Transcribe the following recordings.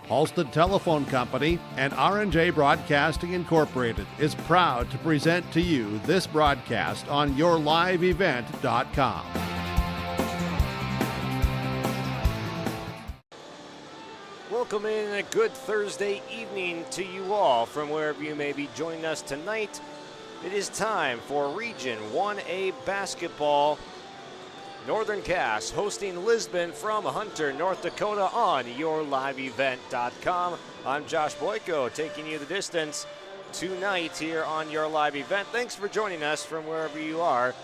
Halstead Telephone Company and R&J Broadcasting Incorporated is proud to present to you this broadcast on YourLiveEvent.com. Welcome in a good Thursday evening to you all from wherever you may be joining us tonight. It is time for Region 1A basketball. Northern Cass hosting Lisbon from Hunter, North Dakota on YourLiveEvent.com. I'm Josh Boyko taking you the distance tonight here on Your Live Event. Thanks for joining us from wherever you are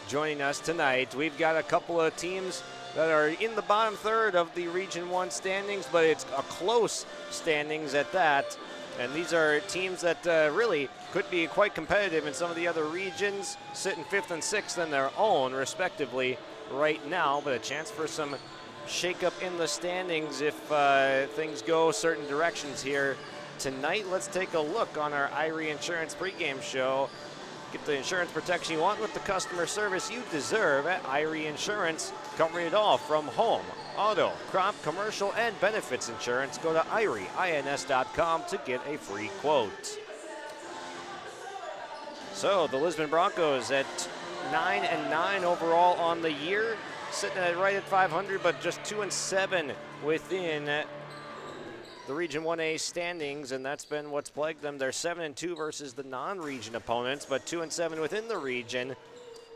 joining us tonight. We've got a couple of teams that are in the bottom third of the Region 1 standings, but it's a close standings at that. And these are teams that really could be quite competitive in some of the other regions, sitting 5th and 6th in their own, respectively, right now. But a chance for some shakeup in the standings if things go certain directions here tonight. Let's take a look on our Irie Insurance pregame show. Get the insurance protection you want with the customer service you deserve at Irie Insurance, covering it all from home, auto, crop, commercial, and benefits insurance. Go to IrieINS.com to get a free quote. So the Lisbon Broncos at 9-9 overall on the year, sitting at right at 500, but just 2-7 within the Region 1A standings, and that's been what's plagued them. They're 7-2 versus the non-region opponents, but 2-7 within the region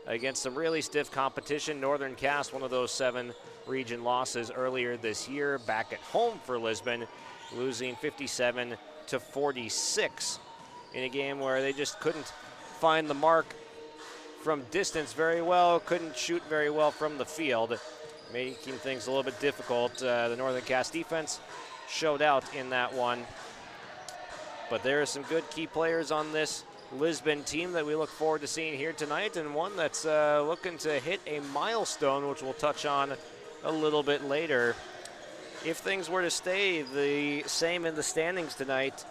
against some really stiff competition. Northern Cass, one of those 7 region losses earlier this year, back at home for Lisbon, losing 57-46 in a game where they just couldn't find the mark from distance very well, couldn't shoot very well from the field, making things a little bit difficult. The Northern Cass defense showed out in that one. But there are some good key players on this Lisbon team that we look forward to seeing here tonight, and one that's looking to hit a milestone, which we'll touch on a little bit later. If things were to stay the same in the standings tonight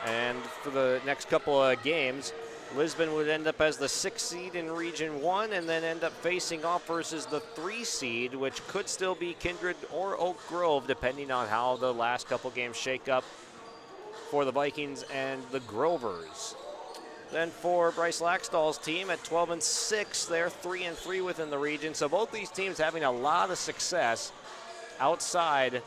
and for the next couple of games, Lisbon would end up as the 6th seed in Region 1 and then end up facing off versus the 3 seed, which could still be Kindred or Oak Grove, depending on how the last couple games shake up for the Vikings and the Grovers. Then for Bryce Laxdal's team at 12-6, they're 3-3 within the region. So both these teams having a lot of success outside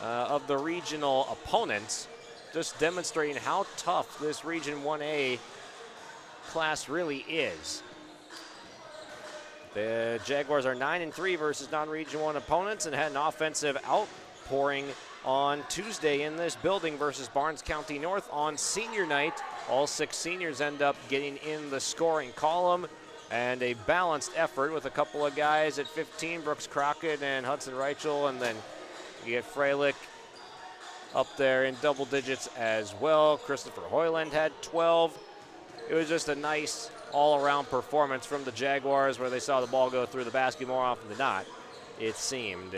of the regional opponents, just demonstrating how tough this Region 1A class really is. The Jaguars are 9-3 versus non-Region 1 opponents and had an offensive outpouring on Tuesday in this building versus Barnes County North on senior night. All 6 seniors end up getting in the scoring column, and a balanced effort with a couple of guys at 15, Brooks Crockett and Hudson Reichel, and then you get Freilich up there in double digits as well. Christopher Hoyland had 12. It was just a nice all-around performance from the Jaguars, where they saw the ball go through the basket more often than not, it seemed.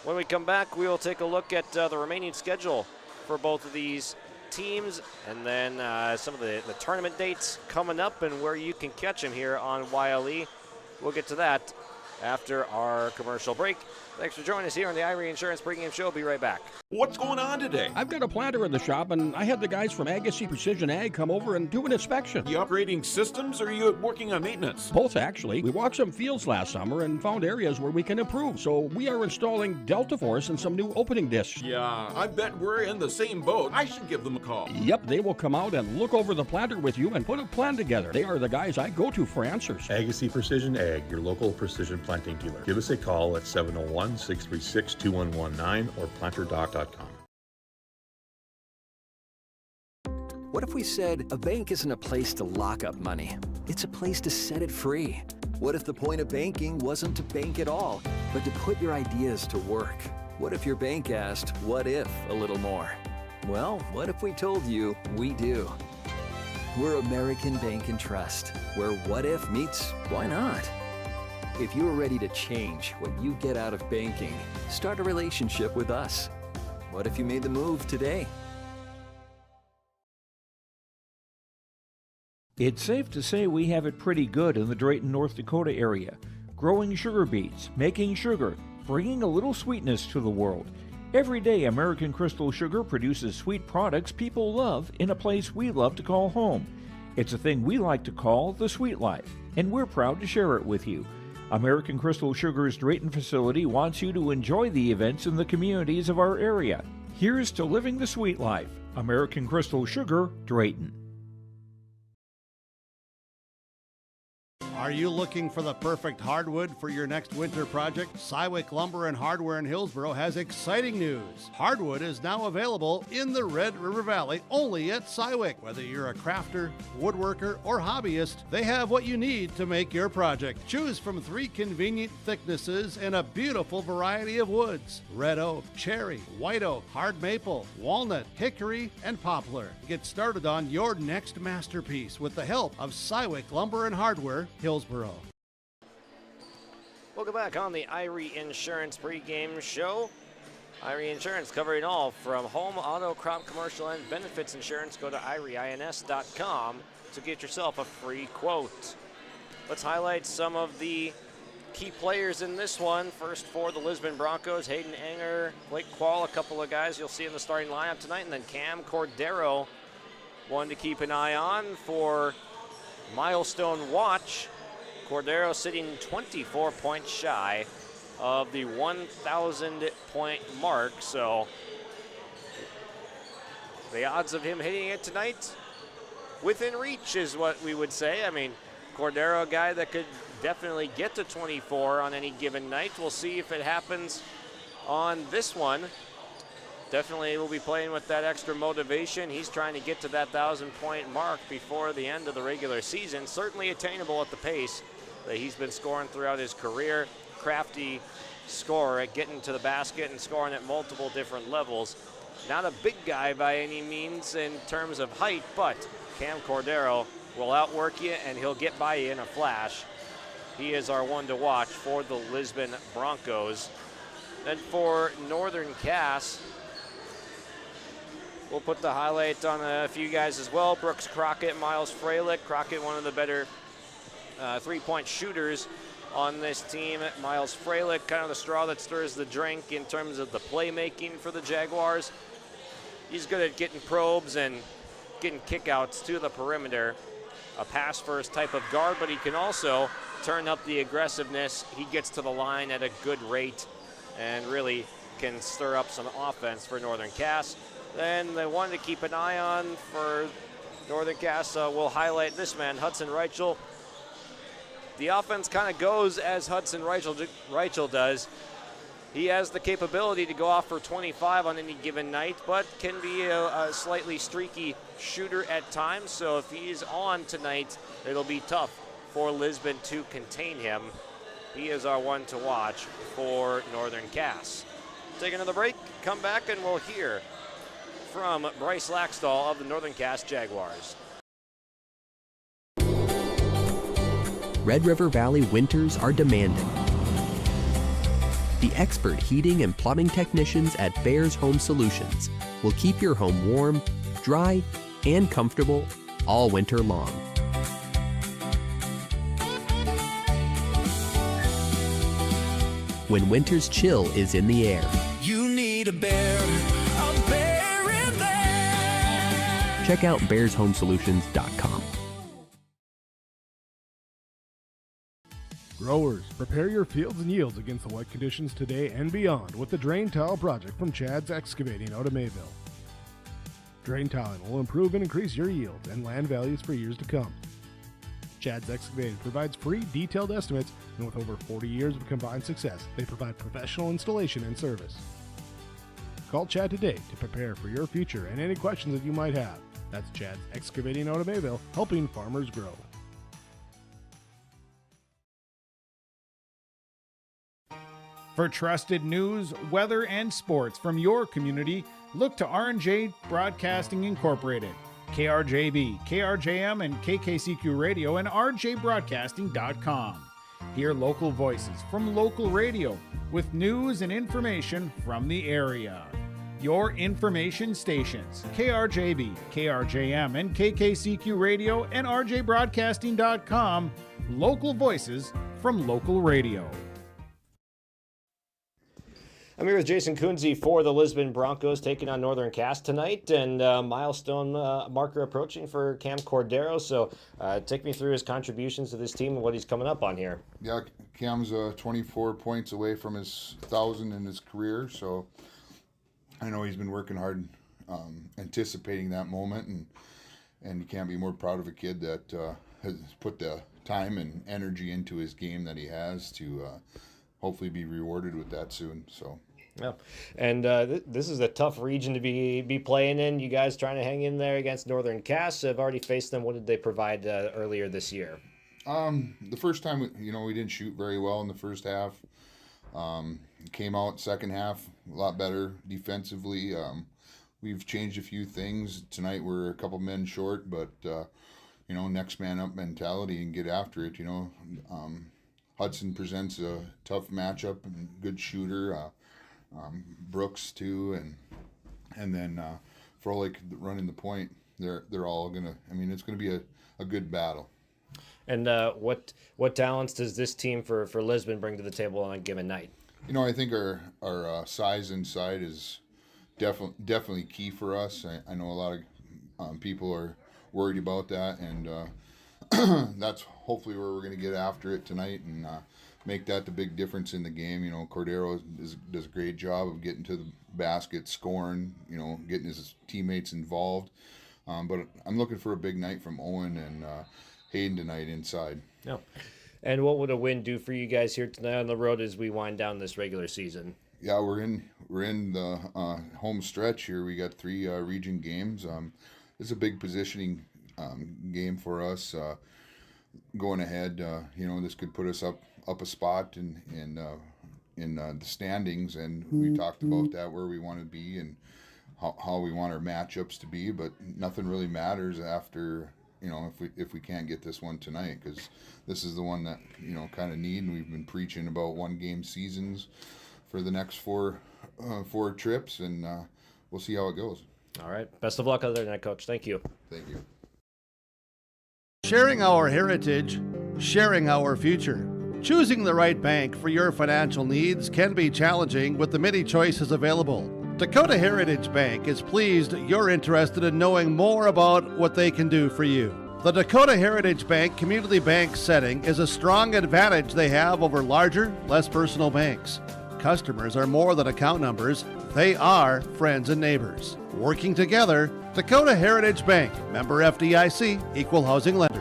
When we come back, we will take a look at the remaining schedule for both of these teams, and then some of the tournament dates coming up and where you can catch them here on YLE. We'll get to that after our commercial break. Thanks for joining us here on the Irie Insurance pregame show. Be right back. What's going on today? I've got a planter in the shop, and I had the guys from Agassi Precision Ag come over and do an inspection. You upgrading systems, or are you working on maintenance? Both, actually. We walked some fields last summer and found areas where we can improve. So we are installing Delta Force and some new opening discs. Yeah, I bet we're in the same boat. I should give them a call. Yep, they will come out and look over the planter with you and put a plan together. They are the guys I go to for answers. Agassi Precision Ag, your local precision planting dealer. Give us a call at 701-636-2119 or planterdoc.com. What if we said a bank isn't a place to lock up money? It's a place to set it free. What if the point of banking wasn't to bank at all, but to put your ideas to work? What if your bank asked, what if, a little more? Well, what if we told you we do? We're American Bank and Trust, where what if meets why not? If you're ready to change what you get out of banking, start a relationship with us. What if you made the move today? It's safe to say we have it pretty good in the Drayton, North Dakota area. Growing sugar beets, making sugar, bringing a little sweetness to the world. Every day, American Crystal Sugar produces sweet products people love in a place we love to call home. It's a thing we like to call the sweet life, and we're proud to share it with you. American Crystal Sugar's Drayton facility wants you to enjoy the events in the communities of our area. Here's to living the sweet life. American Crystal Sugar, Drayton. Are you looking for the perfect hardwood for your next winter project? Cywick Lumber and Hardware in Hillsboro has exciting news. Hardwood is now available in the Red River Valley only at Cywick. Whether you're a crafter, woodworker, or hobbyist, they have what you need to make your project. Choose from 3 convenient thicknesses and a beautiful variety of woods: red oak, cherry, white oak, hard maple, walnut, hickory, and poplar. Get started on your next masterpiece with the help of Cywick Lumber and Hardware, Hillsboro. Welcome back on the Irie Insurance pregame show. Irie Insurance covering all from home, auto, crop, commercial, and benefits insurance. Go to irieins.com to get yourself a free quote. Let's highlight some of the key players in this one. First for the Lisbon Broncos, Hayden Enger, Blake Quall, a couple of guys you'll see in the starting lineup tonight, and then Cam Cordero, one to keep an eye on for Milestone Watch. Cordero sitting 24 points shy of the 1,000 point mark, so the odds of him hitting it tonight within reach is what we would say. I mean, Cordero, a guy that could definitely get to 24 on any given night. We'll see if it happens on this one. Definitely will be playing with that extra motivation. He's trying to get to that 1,000-point mark before the end of the regular season. Certainly attainable at the pace that he's been scoring throughout his career. Crafty scorer at getting to the basket and scoring at multiple different levels. Not a big guy by any means in terms of height, but Cam Cordero will outwork you and he'll get by you in a flash. He is our one to watch for the Lisbon Broncos. Then for Northern Cass, we'll put the highlight on a few guys as well. Brooks Crockett, Miles Freilich. Crockett, one of the better three-point shooters on this team. Miles Freilich, kind of the straw that stirs the drink in terms of the playmaking for the Jaguars. He's good at getting probes and getting kickouts to the perimeter. A pass-first type of guard, but he can also turn up the aggressiveness. He gets to the line at a good rate and really can stir up some offense for Northern Cass. Then the one to keep an eye on for Northern Cass, we'll highlight this man, Hudson Reichel. The offense kind of goes as Hudson Reichel does. He has the capability to go off for 25 on any given night, but can be a slightly streaky shooter at times. So if he's on tonight, it'll be tough for Lisbon to contain him. He is our one to watch for Northern Cass. Take another break, come back, and we'll hear from Bryce Laxdal of the Northern Cass Jaguars. Red River Valley winters are demanding. The expert heating and plumbing technicians at Bears Home Solutions will keep your home warm, dry, and comfortable all winter long. When winter's chill is in the air, you need a bear in there. Check out bearshomesolutions.com. Growers, prepare your fields and yields against the wet conditions today and beyond with the Drain Tile project from Chad's Excavating out of Mayville. Drain tiling will improve and increase your yields and land values for years to come. Chad's Excavating provides free detailed estimates, and with over 40 years of combined success, they provide professional installation and service. Call Chad today to prepare for your future and any questions that you might have. That's Chad's Excavating out of Mayville, helping farmers grow. For trusted news, weather, and sports from your community, look to R&J Broadcasting Incorporated, KRJB, KRJM, and KKCQ Radio, and rjbroadcasting.com. Hear local voices from local radio with news and information from the area. your information stations. KRJB, KRJM, and KKCQ Radio and RJBroadcasting.com. Local voices from local radio. I'm here with Jason Kunze for the Lisbon Broncos taking on Northern Cass tonight, and milestone marker approaching for Cam Cordero. So take me through his contributions to this team and what he's coming up on here. Yeah, Cam's 24 points away from his 1,000 in his career, so I know he's been working hard, anticipating that moment, and you can't be more proud of a kid that has put the time and energy into his game that he has to hopefully be rewarded with that soon. So. Yeah, and this is a tough region to be playing in. You guys trying to hang in there against Northern Cass. Have already faced them. What did they provide earlier this year? The first time, we didn't shoot very well in the first half. Came out second half a lot better defensively. We've changed a few things. Tonight we're a couple men short, but next man up mentality and get after it. Hudson presents a tough matchup and good shooter. Brooks too, and then Froelich running the point. They're all gonna. It's gonna be a good battle. And what talents does this team for Lisbon bring to the table on a given night? I think our size inside is definitely key for us. I know a lot of people are worried about that, and that's hopefully where we're going to get after it tonight and make that the big difference in the game. Cordero does a great job of getting to the basket, scoring, getting his teammates involved. But I'm looking for a big night from Owen and Hayden tonight inside. Yeah. And what would a win do for you guys here tonight on the road as we wind down this regular season? Yeah, we're in the home stretch here. We got 3 region games. It's a big positioning game for us. Going ahead, this could put us up a spot in the standings, and we talked about that, where we want to be and how we want our matchups to be. But nothing really matters after. If we can't get this one tonight, because this is the one that kind of need, and we've been preaching about 1-game seasons for the next 4 trips, and we'll see how it goes. All right. Best of luck other than that, Coach. Thank you. Thank you. Sharing our heritage, sharing our future. Choosing the right bank for your financial needs can be challenging with the many choices available. Dakota Heritage Bank is pleased you're interested in knowing more about what they can do for you. The Dakota Heritage Bank community bank setting is a strong advantage they have over larger, less personal banks. Customers are more than account numbers, they are friends and neighbors. Working together, Dakota Heritage Bank, member FDIC, equal housing lender.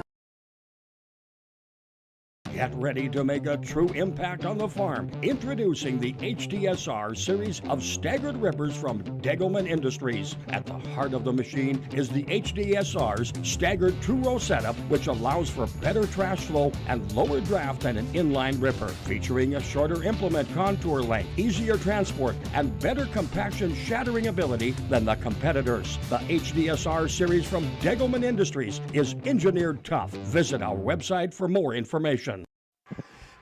Get ready to make a true impact on the farm. Introducing the HDSR series of staggered rippers from Degelman Industries. At the heart of the machine is the HDSR's staggered two-row setup, which allows for better trash flow and lower draft than an inline ripper. Featuring a shorter implement contour length, easier transport, and better compaction shattering ability than the competitors. The HDSR series from Degelman Industries is engineered tough. Visit our website for more information.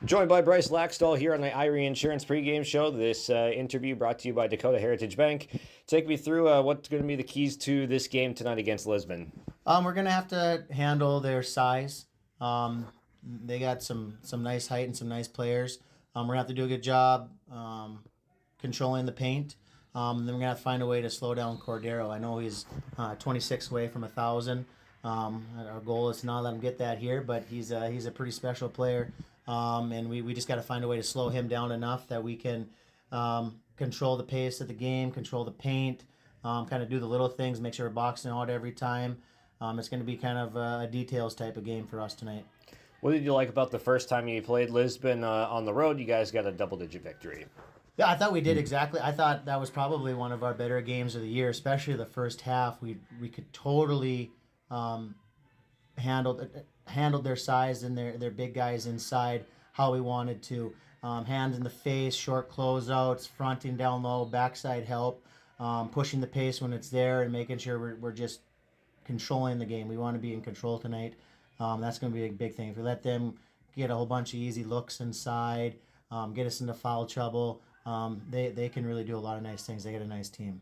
Joined by Bryce Laxdal here on the Irie Insurance pregame show. This interview brought to you by Dakota Heritage Bank. Take me through what's going to be the keys to this game tonight against Lisbon. We're going to have to handle their size. They got some nice height and some nice players. We're going to have to do a good job controlling the paint. Then we're going to have to find a way to slow down Cordero. I know he's 26 away from 1,000. Our goal is to not let him get that here, but he's a pretty special player. And we just got to find a way to slow him down enough that we can control the pace of the game, control the paint, kind of do the little things, make sure we're boxing out every time. It's going to be kind of a details type of game for us tonight. What did you like about the first time you played Lisbon on the road? You guys got a double-digit victory. Yeah, I thought we did exactly. I thought that was probably one of our better games of the year, especially the first half. We could totally handled their size and their big guys inside how we wanted to. Hands in the face, short closeouts, fronting down low, backside help, pushing the pace when it's there, and making sure we're just controlling the game. We want to be in control tonight. That's going to be a big thing. If we let them get a whole bunch of easy looks inside, get us into foul trouble, they can really do a lot of nice things. They got a nice team.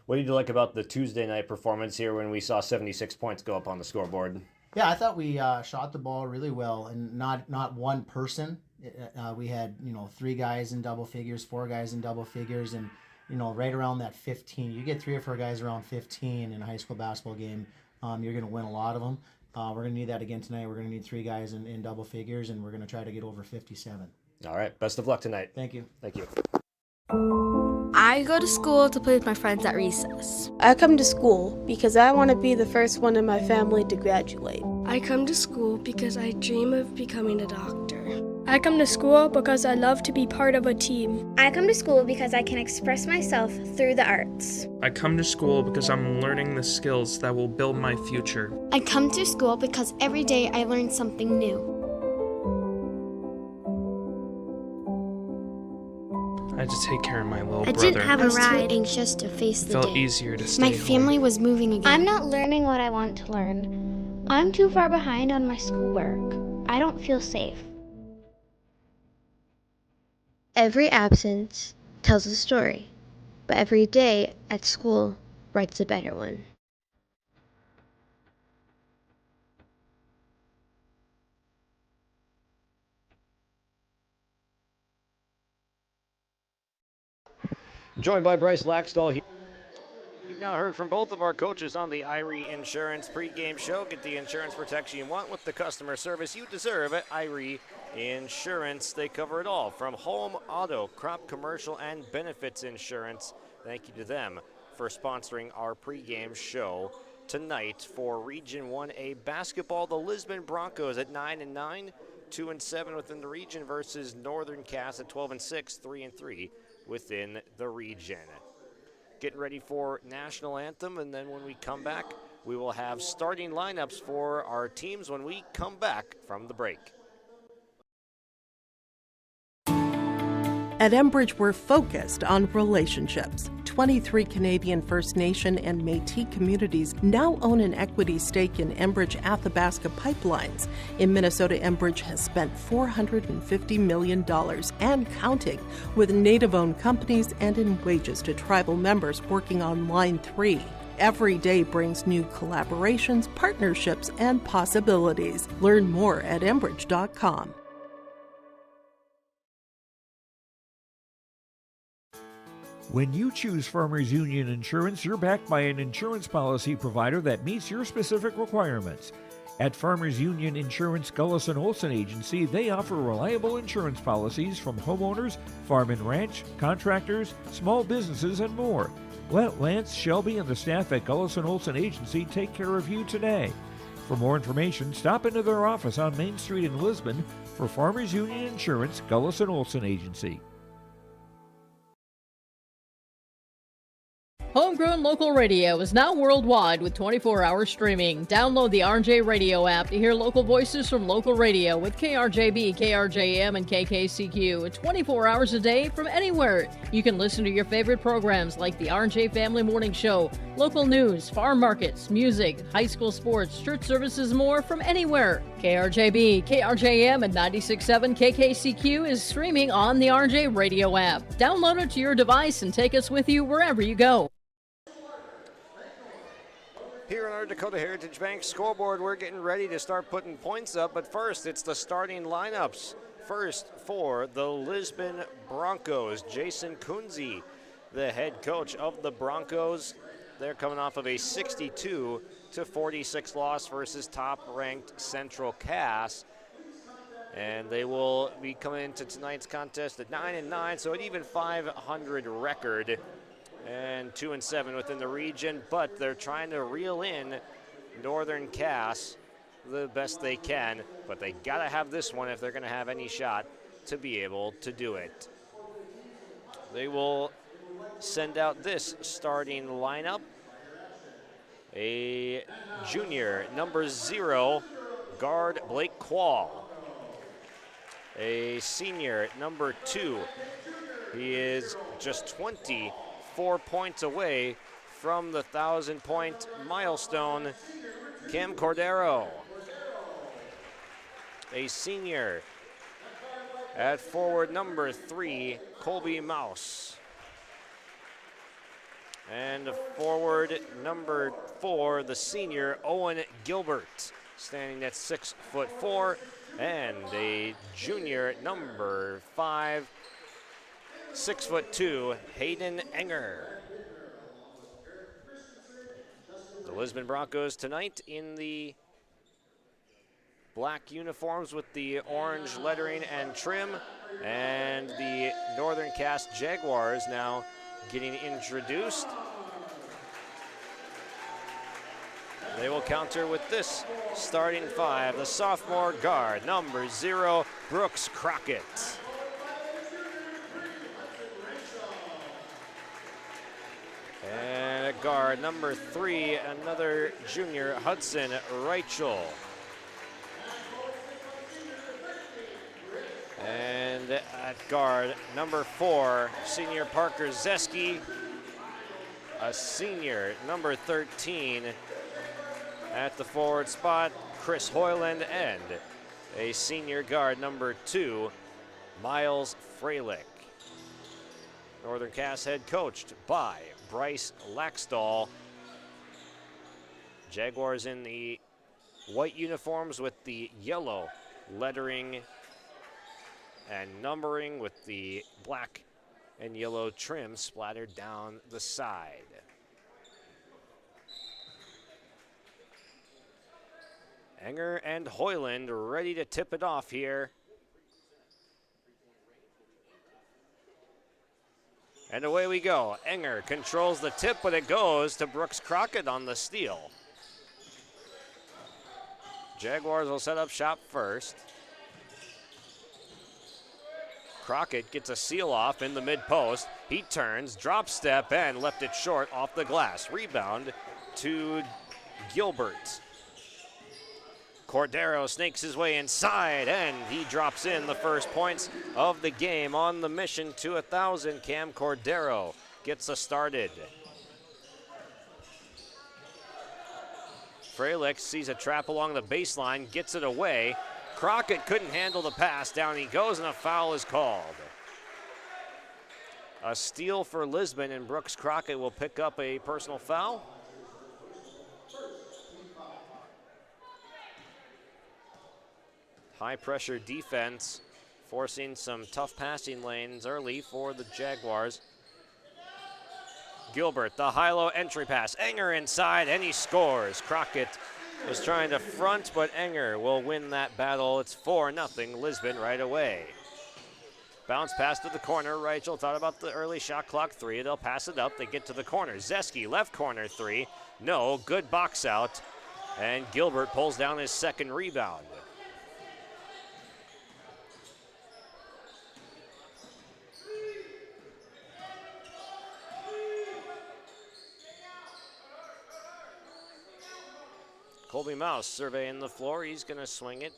What did you like about the Tuesday night performance here when we saw 76 points go up on the scoreboard? Yeah, I thought we shot the ball really well, and not one person. We had 3 guys in double figures, 4 guys in double figures, and right around that 15. You get 3 or 4 guys around 15 in a high school basketball game, you're going to win a lot of them. We're going to need that again tonight. We're going to need 3 guys in double figures, and we're going to try to get over 57. All right, best of luck tonight. Thank you. Thank you. I go to school to play with my friends at recess. I come to school because I want to be the first one in my family to graduate. I come to school because I dream of becoming a doctor. I come to school because I love to be part of a team. I come to school because I can express myself through the arts. I come to school because I'm learning the skills that will build my future. I come to school because every day I learn something new. I had to take care of my little brother. I didn't have a ride. I was too anxious to face the day. It felt easier to stay My home. family was moving again. I'm not learning what I want to learn. I'm too far behind on my schoolwork. I don't feel safe. Every absence tells a story, but every day at school writes a better one. Joined by Bryce Laxdal here. You've now heard from both of our coaches on the Irie Insurance pregame show. Get the insurance protection you want with the customer service you deserve at Irie Insurance. They cover it all from home, auto, crop, commercial, and benefits insurance. Thank you to them for sponsoring our pregame show tonight for Region 1A basketball. The Lisbon Broncos at 9-9, 2-7 within the region versus Northern Cass at 12-6, 3-3 within the region. Getting ready for national anthem, and then when we come back, we will have starting lineups for our teams when we come back from the break. At Enbridge, we're focused on relationships. 23 Canadian First Nation and Métis communities now own an equity stake in Enbridge Athabasca Pipelines. In Minnesota, Enbridge has spent $450 million and counting with Native-owned companies and in wages to tribal members working on Line 3. Every day brings new collaborations, partnerships, and possibilities. Learn more at Enbridge.com. When you choose Farmers Union Insurance, you're backed by an insurance policy provider that meets your specific requirements. At Farmers Union Insurance Gullison Olson Agency, they offer reliable insurance policies from homeowners, farm and ranch, contractors, small businesses, and more. Let Lance, Shelby, and the staff at Gullison Olson Agency take care of you today. For more information, stop into their office on Main Street in Lisbon for Farmers Union Insurance Gullison Olson Agency. Homegrown local radio is now worldwide with 24-hour streaming. Download the RJ Radio app to hear local voices from local radio with KRJB, KRJM, and KKCQ 24 hours a day from anywhere. You can listen to your favorite programs like the RJ Family Morning Show, local news, farm markets, music, high school sports, church services, more from anywhere. KRJB, KRJM, and 96.7 KKCQ is streaming on the RJ Radio app. Download it to your device and take us with you wherever you go. Here on our Dakota Heritage Bank scoreboard, we're getting ready to start putting points up, but first it's the starting lineups. First for the Lisbon Broncos, Jason Kunze, the head coach of the Broncos. They're coming off of a 62-46 loss versus top-ranked Central Cass. And they will be coming into tonight's contest at 9-9, so an even 500 record. And 2-7 within the region, but they're trying to reel in Northern Cass the best they can, but they gotta have this one if they're gonna have any shot to be able to do it. They will send out this starting lineup. A junior, number 0, guard Blake Quall. A senior, number 2, he is just 24 points away from the 1,000-point milestone, Cam Cordero. A senior at forward number 3, Colby Mouse. And forward number 4, the senior Owen Gilbert, standing at 6'4", and a junior number 5, 6'2", Hayden Enger. The Lisbon Broncos tonight in the black uniforms with the orange lettering and trim, and the Northern Cass Jaguars now getting introduced. They will counter with this starting 5, the sophomore guard, number 0, Brooks Crockett. And a guard, number 3, another junior, Hudson Reichel. And at guard, number 4, senior Parker Zeski. A senior, number 13, at the forward spot, Chris Hoyland. And a senior guard, number 2, Miles Freilich. Northern Cass head coached by Bryce Laxdal. Jaguars in the white uniforms with the yellow lettering and numbering with the black and yellow trim splattered down the side. Enger and Hoyland ready to tip it off here. And away we go. Enger controls the tip, but it goes to Brooks Crockett on the steal. Jaguars will set up shop first. Crockett gets a seal off in the mid-post. He turns, drop step, and left it short off the glass. Rebound to Gilbert. Cordero snakes his way inside, and he drops in the first points of the game on the mission to 1,000. Cam Cordero gets us started. Freilich sees a trap along the baseline, gets it away. Crockett couldn't handle the pass. Down he goes, and a foul is called. A steal for Lisbon, and Brooks Crockett will pick up a personal foul. High pressure defense, forcing some tough passing lanes early for the Jaguars. Gilbert, the high-low entry pass. Enger inside, and he scores. Crockett was trying to front, but Enger will win that battle. It's 4-0 Lisbon right away. Bounce pass to the corner. Reichel thought about the early shot clock 3. They'll pass it up. They get to the corner. Zeski, left corner 3. No, good box out. And Gilbert pulls down his second rebound. Colby Mouse surveying the floor. He's going to swing it.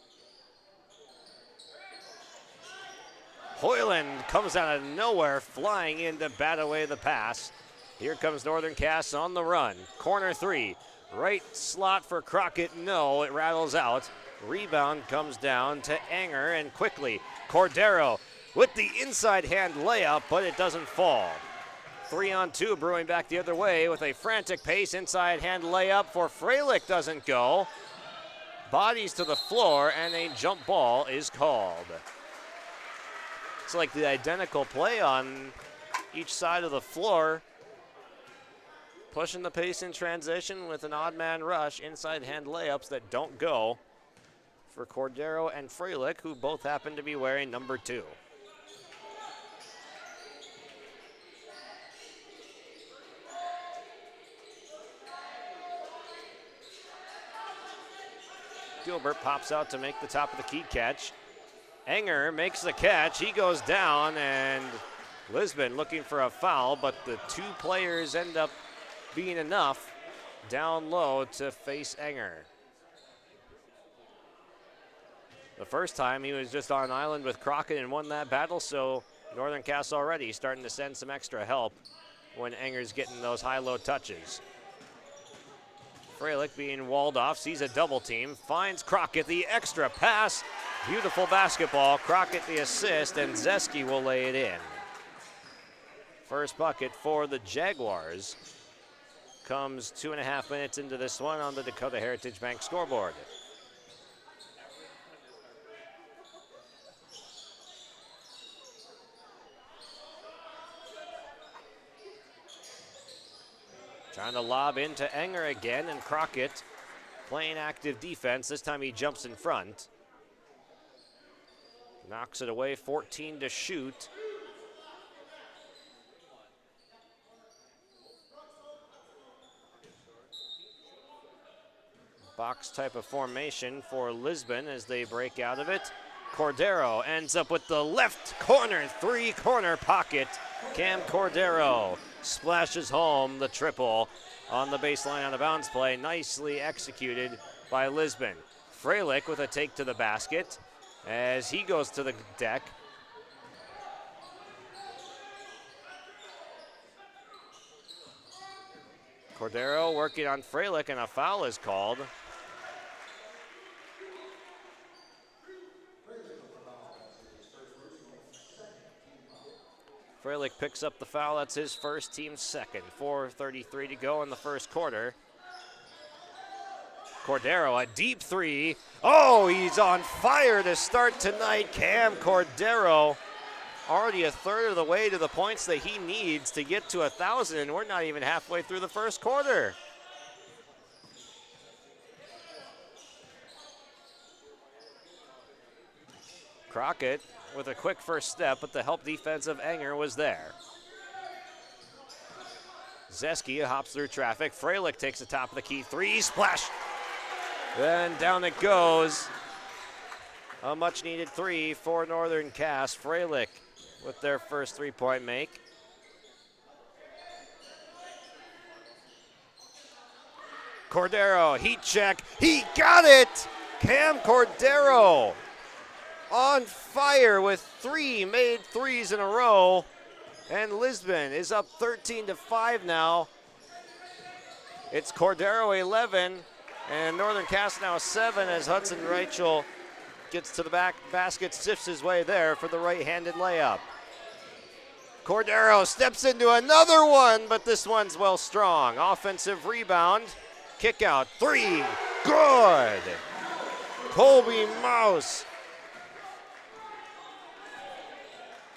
Hoyland comes out of nowhere, flying in to bat away the pass. Here comes Northern Cass on the run. Corner 3. Right slot for Crockett. No, it rattles out. Rebound comes down to Enger, and quickly Cordero with the inside hand layup, but it doesn't fall. 3-on-2 brewing back the other way with a frantic pace. Inside hand layup for Freilich doesn't go. Bodies to the floor, and a jump ball is called. It's like the identical play on each side of the floor. Pushing the pace in transition with an odd man rush. Inside hand layups that don't go for Cordero and Freilich, who both happen to be wearing number 2. Gilbert pops out to make the top of the key catch. Enger makes the catch. He goes down, and Lisbon looking for a foul, but the 2 players end up being enough down low to face Enger. The first time he was just on an island with Crockett and won that battle, so Northern Cass already starting to send some extra help when Enger's getting those high-low touches. Freilich being walled off, sees a double team, finds Crockett, the extra pass. Beautiful basketball. Crockett the assist, and Zeski will lay it in. First bucket for the Jaguars. comes 2.5 minutes into this one on the Dakota Heritage Bank scoreboard. Trying to lob into Enger again, and Crockett playing active defense. This time he jumps in front. Knocks it away, 14 to shoot. Box type of formation for Lisbon as they break out of it. Cordero ends up with the left corner, three-corner pocket. Cam Cordero splashes home the triple on the baseline on a bounce play. Nicely executed by Lisbon. Freilich with a take to the basket as he goes to the deck. Cordero working on Freilich, and a foul is called. Freilich picks up the foul. That's his first, team's second. 4:33 to go in the first quarter. Cordero, a deep three. Oh, he's on fire to start tonight. Cam Cordero, already a third of the way to the points that he needs to get to 1,000, and we're not even halfway through the first quarter. Crockett with a quick first step, but the help defense of Enger was there. Zeski hops through traffic. Freilich takes the top of the key three, splash. Then down it goes. A much needed three for Northern Cass. Freilich with their first three-point make. Cordero, heat check. He got it! Cam Cordero on fire with three made threes in a row. And Lisbon is up 13-5 now. It's Cordero 11 and Northern Cass now 7 as Hudson Reichel gets to the back basket, sifts his way there for the right-handed layup. Cordero steps into another one, but this one's well strong. Offensive rebound, kick out, three, good. Colby Mouse,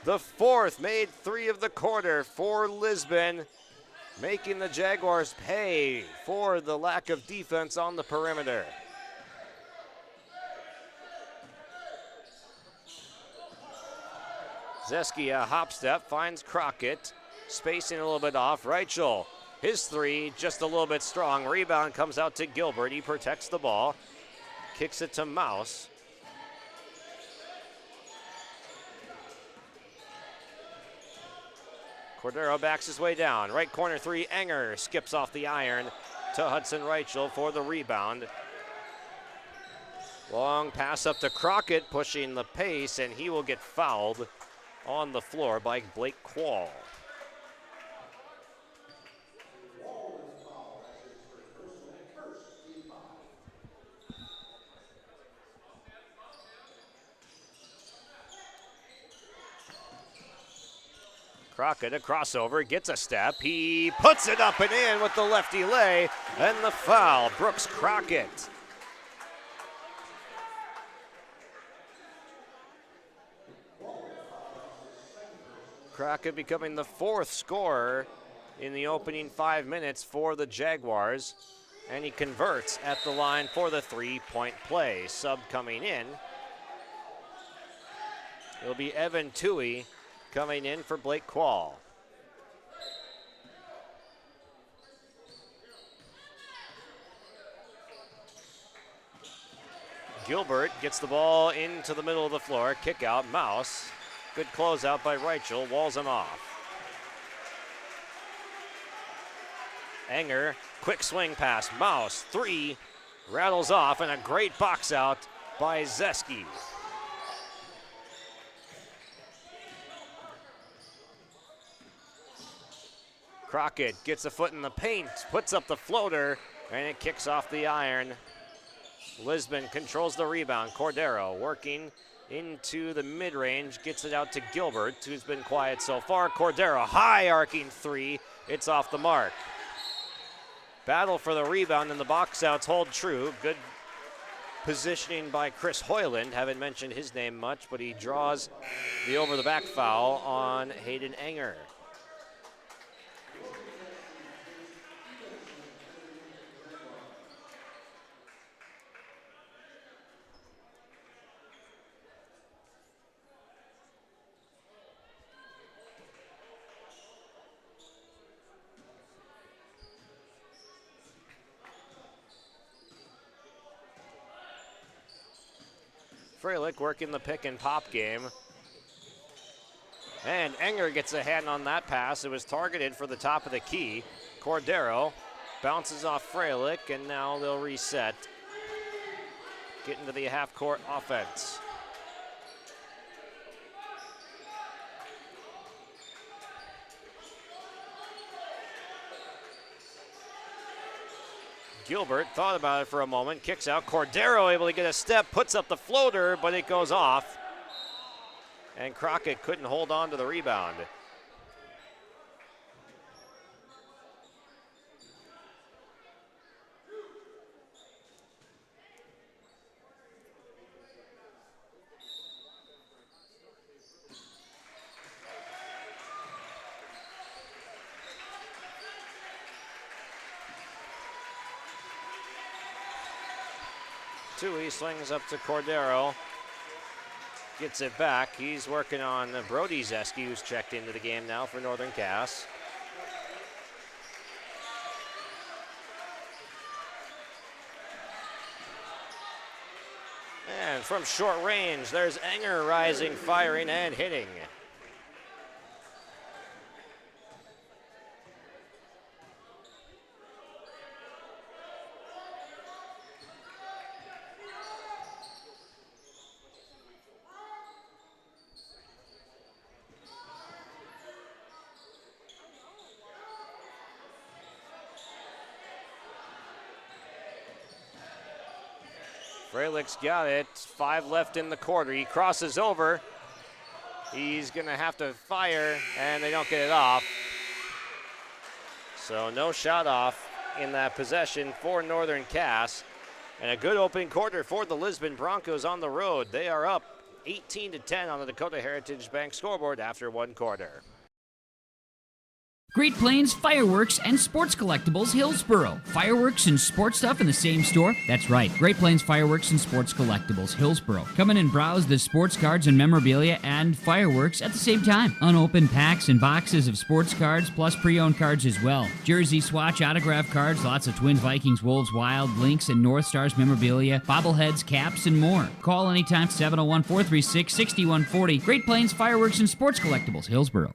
the fourth made three of the quarter for Lisbon, making the Jaguars pay for the lack of defense on the perimeter. Zeski, a hop step, finds Crockett, spacing a little bit off. Reichel, his three, just a little bit strong. Rebound comes out to Gilbert. He protects the ball, kicks it to Mouse. Cordero backs his way down. Right corner three, Enger skips off the iron to Hudson Reichel for the rebound. Long pass up to Crockett, pushing the pace, and he will get fouled on the floor by Blake Quall. Crockett, a crossover, gets a step. He puts it up and in with the lefty lay, and the foul, Brooks Crockett. Crockett becoming the fourth scorer in the opening 5 minutes for the Jaguars, and he converts at the line for the three-point play. Sub coming in. It'll be Evan Toohey coming in for Blake Quall. Gilbert gets the ball into the middle of the floor. Kick out, Mouse. Good closeout by Reichel, walls him off. Enger, quick swing pass. Mouse, three, rattles off, and a great box out by Zeski. Crockett gets a foot in the paint, puts up the floater, and it kicks off the iron. Lisbon controls the rebound. Cordero working into the mid-range, gets it out to Gilbert, who's been quiet so far. Cordero, high arcing three. It's off the mark. Battle for the rebound, and the box outs hold true. Good positioning by Chris Hoyland. Haven't mentioned his name much, but he draws the over-the-back foul on Hayden Enger. Freilich working the pick and pop game. And Enger gets a hand on that pass. It was targeted for the top of the key. Cordero bounces off Freilich, and now they'll reset. Get into the half-court offense. Gilbert thought about it for a moment, kicks out. Cordero able to get a step, puts up the floater, but it goes off. And Crockett couldn't hold on to the rebound. Tui slings up to Cordero. Gets it back. He's working on Brody Zeski, who's checked into the game now for Northern Cass. And from short range, there's Enger rising, firing, and hitting. Freilich's got it. 5 left in the quarter. He crosses over. He's going to have to fire, and they don't get it off. So no shot off in that possession for Northern Cass. And a good opening quarter for the Lisbon Broncos on the road. They are up 18-10 on the Dakota Heritage Bank scoreboard after 1 quarter. Great Plains Fireworks and Sports Collectibles, Hillsboro. Fireworks and sports stuff in the same store? That's right. Great Plains Fireworks and Sports Collectibles, Hillsboro. Come in and browse the sports cards and memorabilia and fireworks at the same time. Unopened packs and boxes of sports cards, plus pre-owned cards as well. Jersey swatch autograph cards, lots of Twins, Vikings, Wolves, Wild, Lynx, and North Stars memorabilia, bobbleheads, caps, and more. Call anytime, 701-436-6140. Great Plains Fireworks and Sports Collectibles, Hillsboro.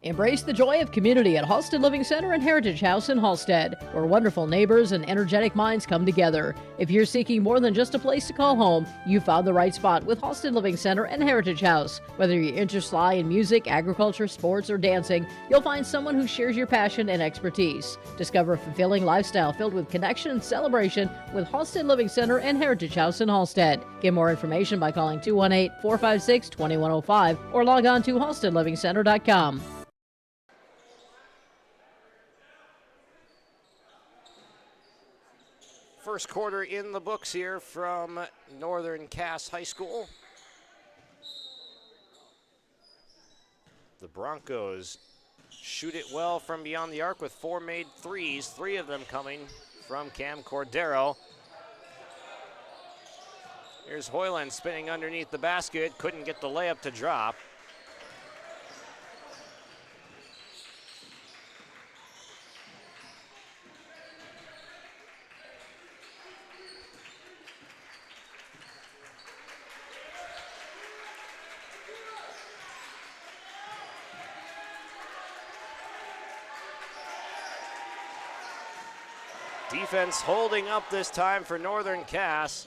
Embrace the joy of community at Halsted Living Center and Heritage House in Halsted, where wonderful neighbors and energetic minds come together. If you're seeking more than just a place to call home, you found the right spot with Halsted Living Center and Heritage House. Whether your interests lie in music, agriculture, sports, or dancing, you'll find someone who shares your passion and expertise. Discover a fulfilling lifestyle filled with connection and celebration with Halsted Living Center and Heritage House in Halsted. Get more information by calling 218-456-2105 or log on to halstedlivingcenter.com. First quarter in the books here from Northern Cass High School. The Broncos shoot it well from beyond the arc with 4 made threes, 3 of them coming from Cam Cordero. Here's Hoyland spinning underneath the basket, couldn't get the layup to drop. Defense holding up this time for Northern Cass.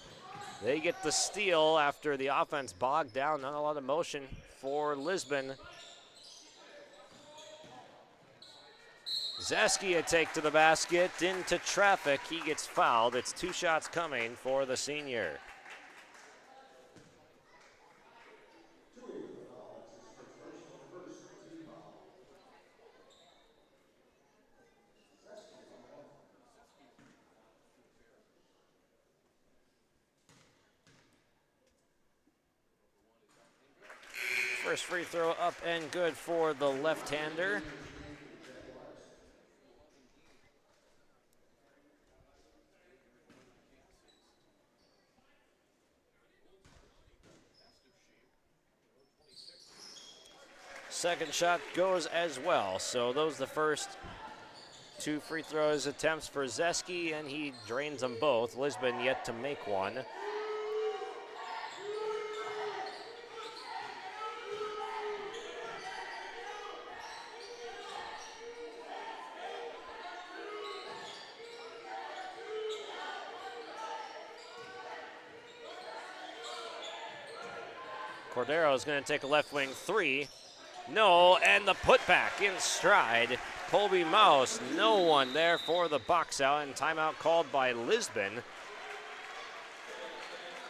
They get the steal after the offense bogged down. Not a lot of motion for Lisbon. Zeski a take to the basket, into traffic. He gets fouled. It's 2 shots coming for the senior. First free throw up and good for the left-hander. Second shot goes as well. So those are the first 2 free throws attempts for Zeski, and he drains them both. Lisbon yet to make one. Cordero is going to take a left wing 3. No, and the putback in stride. Colby Mouse, no one there for the box out, and timeout called by Lisbon.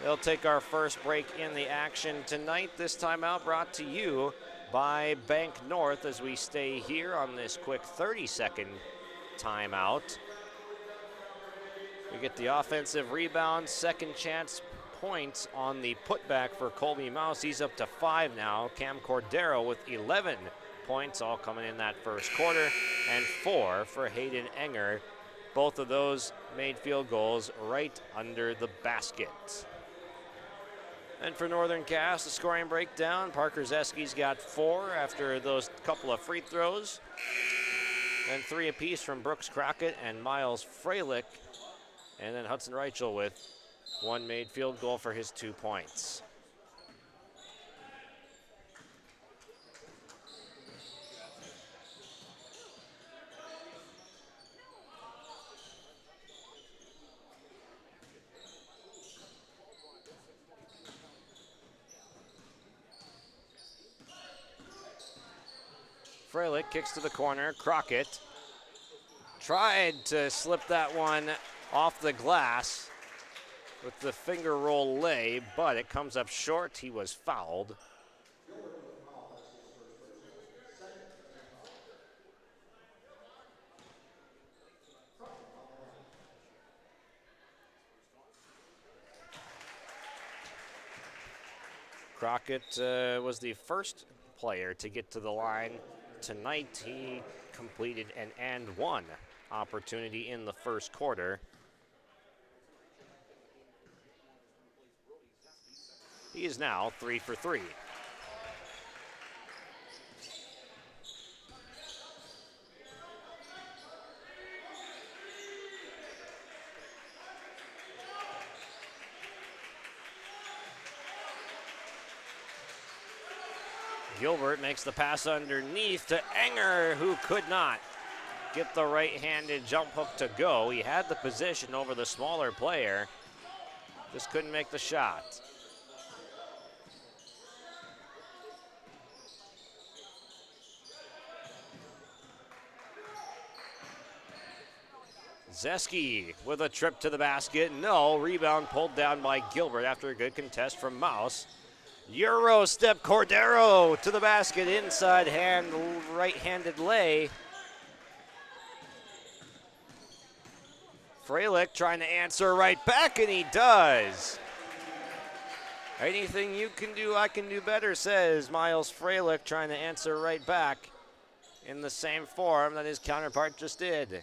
They'll take our first break in the action tonight. This timeout brought to you by Bank North as we stay here on this quick 30-second timeout. We get the offensive rebound, second chance points on the putback for Colby Mouse. He's up to 5 now. Cam Cordero with 11 points, all coming in that first quarter, and 4 for Hayden Enger. Both of those made field goals right under the basket. And for Northern Cass, the scoring breakdown. Parker Zeski's got 4 after those couple of free throws, and 3 apiece from Brooks Crockett and Miles Freilich, and then Hudson Reichel with 1 made field goal for his 2 points. Freilich kicks to the corner. Crockett tried to slip that one off the glass with the finger roll lay, but it comes up short. He was fouled. Crockett was the first player to get to the line tonight. He completed an and one opportunity in the first quarter. He is now 3 for 3. Gilbert makes the pass underneath to Enger, who could not get the right-handed jump hook to go. He had the position over the smaller player, just couldn't make the shot. Zeski with a trip to the basket. No, rebound pulled down by Gilbert after a good contest from Mouse. Euro step Cordero to the basket, inside hand, right-handed lay. Freilich trying to answer right back, and he does. Anything you can do, I can do better, says Miles Freilich, trying to answer right back in the same form that his counterpart just did.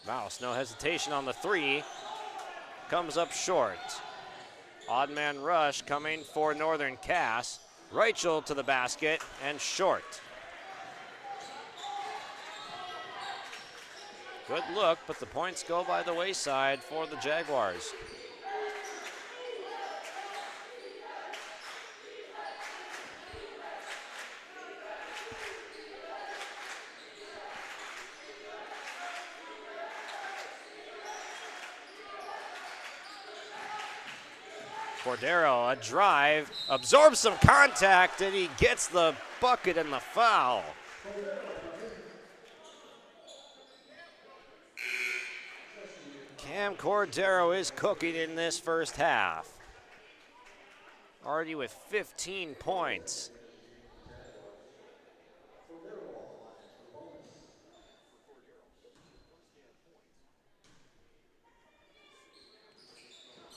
Mouse, no hesitation on the 3. Comes up short. Odd man rush coming for Northern Cass. Reichel to the basket and short. Good look, but the points go by the wayside for the Jaguars. Cordero, a drive, absorbs some contact, and he gets the bucket and the foul. Cam Cordero is cooking in this first half. Already with 15 points.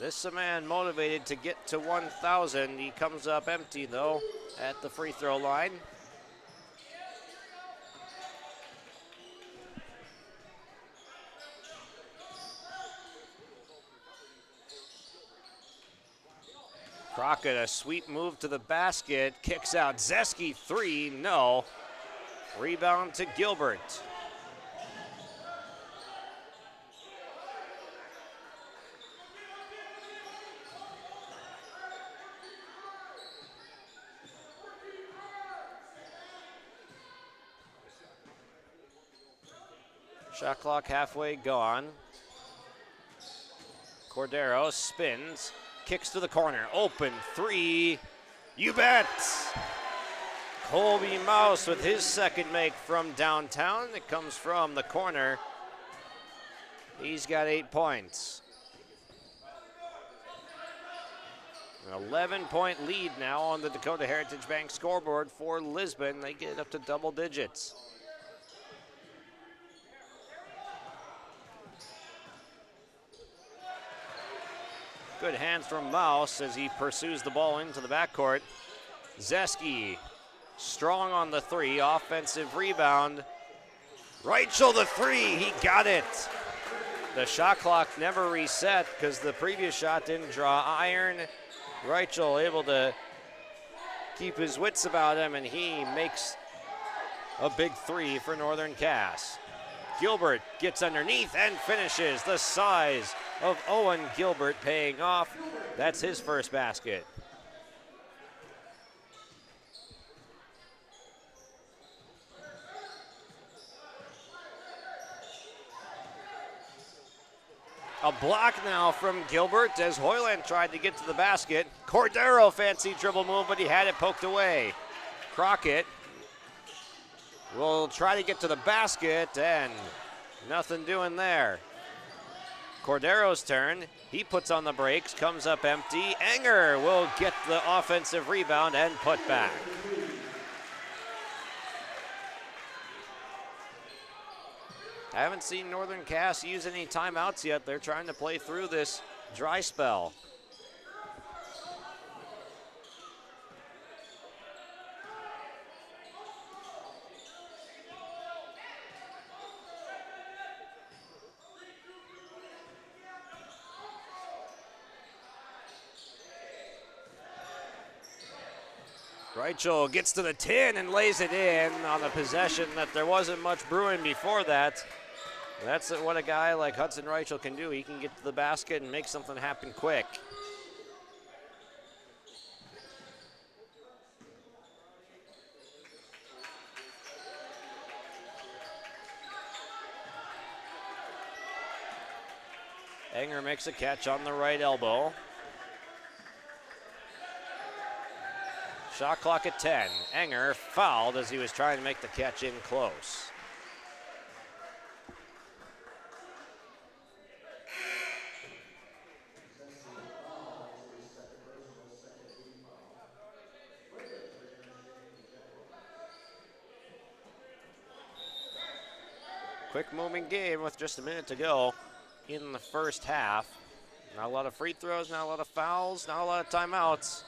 This a man motivated to get to 1,000. He comes up empty, though, at the free throw line. Crockett, a sweep move to the basket, kicks out. Zeski, three, no. Rebound to Gilbert. Shot clock halfway gone. Cordero spins, kicks to the corner, open three, you bet! Colby Mouse with his second make from downtown. It comes from the corner. He's got 8 points. An 11-point lead now on the Dakota Heritage Bank scoreboard for Lisbon. They get up to double digits. Good hands from Mouse as he pursues the ball into the backcourt. Zeski, strong on the three, offensive rebound. Reichel the three, he got it. The shot clock never reset because the previous shot didn't draw iron. Reichel able to keep his wits about him, and he makes a big three for Northern Cass. Gilbert gets underneath and finishes. The size of Owen Gilbert paying off. That's his first basket. A block now from Gilbert as Hoyland tried to get to the basket. Cordero fancy dribble move, but he had it poked away. Crockett will try to get to the basket, and nothing doing there. Cordero's turn. He puts on the brakes, comes up empty. Enger will get the offensive rebound and put back. I haven't seen Northern Cass use any timeouts yet. They're trying to play through this dry spell. Reichel gets to the 10 and lays it in on a possession that there wasn't much brewing before that. That's what a guy like Hudson Reichel can do. He can get to the basket and make something happen quick. Enger makes a catch on the right elbow. Shot clock at 10. Enger fouled as he was trying to make the catch in close. Quick moving game with just a minute to go in the first half. Not a lot of free throws, not a lot of fouls, not a lot of timeouts.